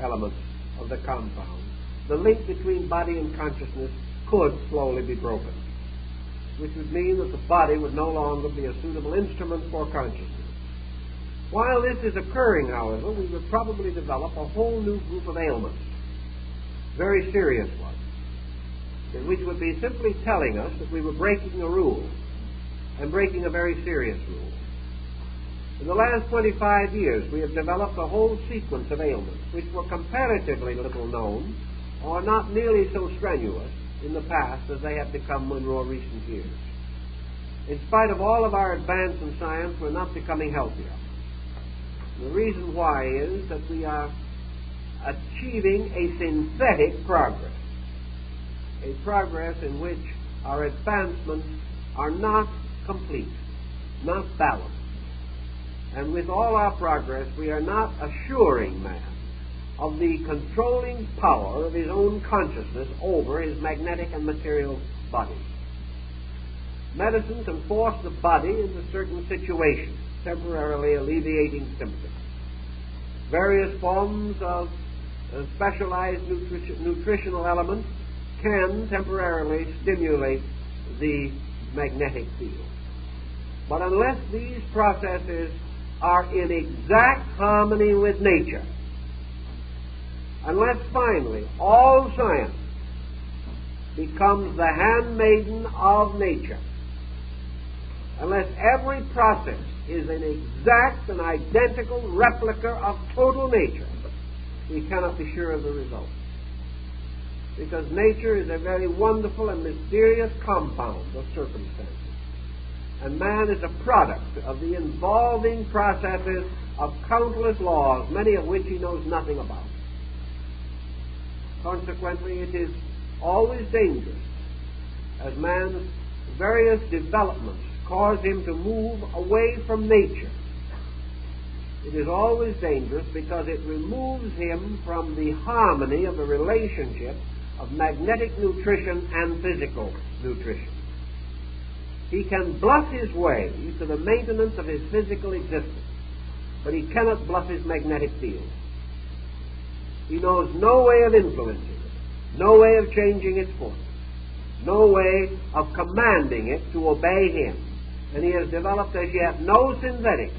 elements of the compound, the link between body and consciousness could slowly be broken, which would mean that the body would no longer be a suitable instrument for consciousness. While this is occurring, however, we would probably develop a whole new group of ailments, very serious ones, which would be simply telling us that we were breaking a rule, and breaking a very serious rule. In the last 25 years, we have developed a whole sequence of ailments which were comparatively little known, or not nearly so strenuous in the past as they have become in more recent years. In spite of all of our advance in science, we're not becoming healthier. The reason why is that we are achieving a synthetic progress, a progress in which our advancements are not complete, not balanced. And with all our progress, we are not assuring man of the controlling power of his own consciousness over his magnetic and material body. Medicine can force the body into certain situations, temporarily alleviating symptoms. Various forms of specialized nutritional elements can temporarily stimulate the magnetic field. But unless these processes are in exact harmony with nature, unless finally all science becomes the handmaiden of nature, unless every process is an exact and identical replica of total nature, we cannot be sure of the result. Because nature is a very wonderful and mysterious compound of circumstances. And man is a product of the involving processes of countless laws, many of which he knows nothing about. Consequently, it is always dangerous as man's various developments cause him to move away from nature it is always dangerous because it removes him from the harmony of the relationship of magnetic nutrition and physical nutrition. He can bluff his way to the maintenance of his physical existence, but he cannot bluff his magnetic field. He knows no way of influencing it, no way of changing its force, no way of commanding it to obey him. And he has developed as yet no synthetic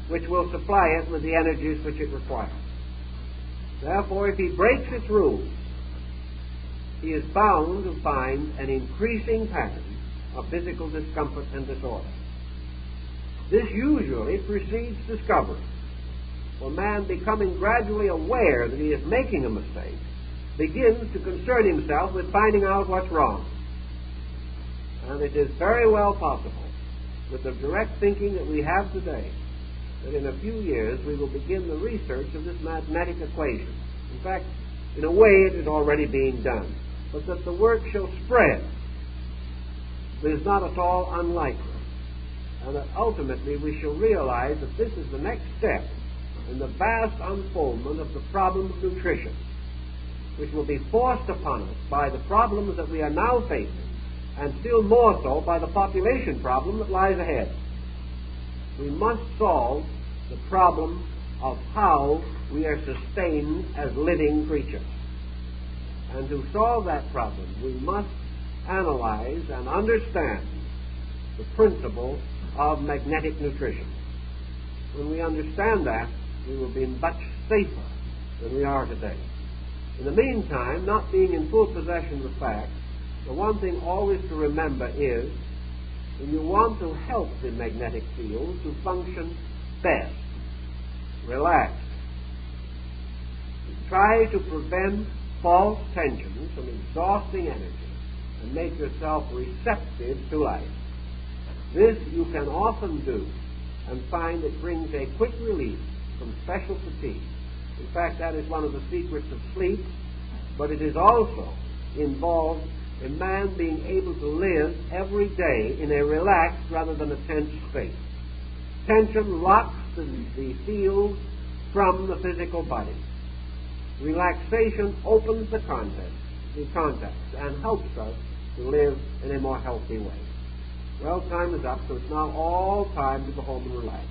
which will supply it with the energies which it requires. Therefore, if he breaks its rules, he is bound to find an increasing pattern of physical discomfort and disorder. This usually precedes discovery, for man, becoming gradually aware that he is making a mistake, begins to concern himself with finding out what's wrong. And it is very well possible, with the direct thinking that we have today, that in a few years we will begin the research of this mathematic equation. In fact, in a way it is already being done. But that the work shall spread is not at all unlikely. And that ultimately we shall realize that this is the next step in the vast unfoldment of the problem of nutrition, which will be forced upon us by the problems that we are now facing, and still more so by the population problem that lies ahead. We must solve the problem of how we are sustained as living creatures. And to solve that problem, we must analyze and understand the principle of magnetic nutrition. When we understand that, we will be much safer than we are today. In the meantime, not being in full possession of the facts, the one thing always to remember is, when you want to help the magnetic field to function best, relax. Try to prevent false tensions from exhausting energy and make yourself receptive to life. This you can often do and find it brings a quick relief from special fatigue. In fact, that is one of the secrets of sleep, but it is also involved in man being able to live every day in a relaxed rather than a tense state. Tension locks the field from the physical body. Relaxation opens the contacts and helps us to live in a more healthy way. Well, time is up, so it's now all time to go home and relax.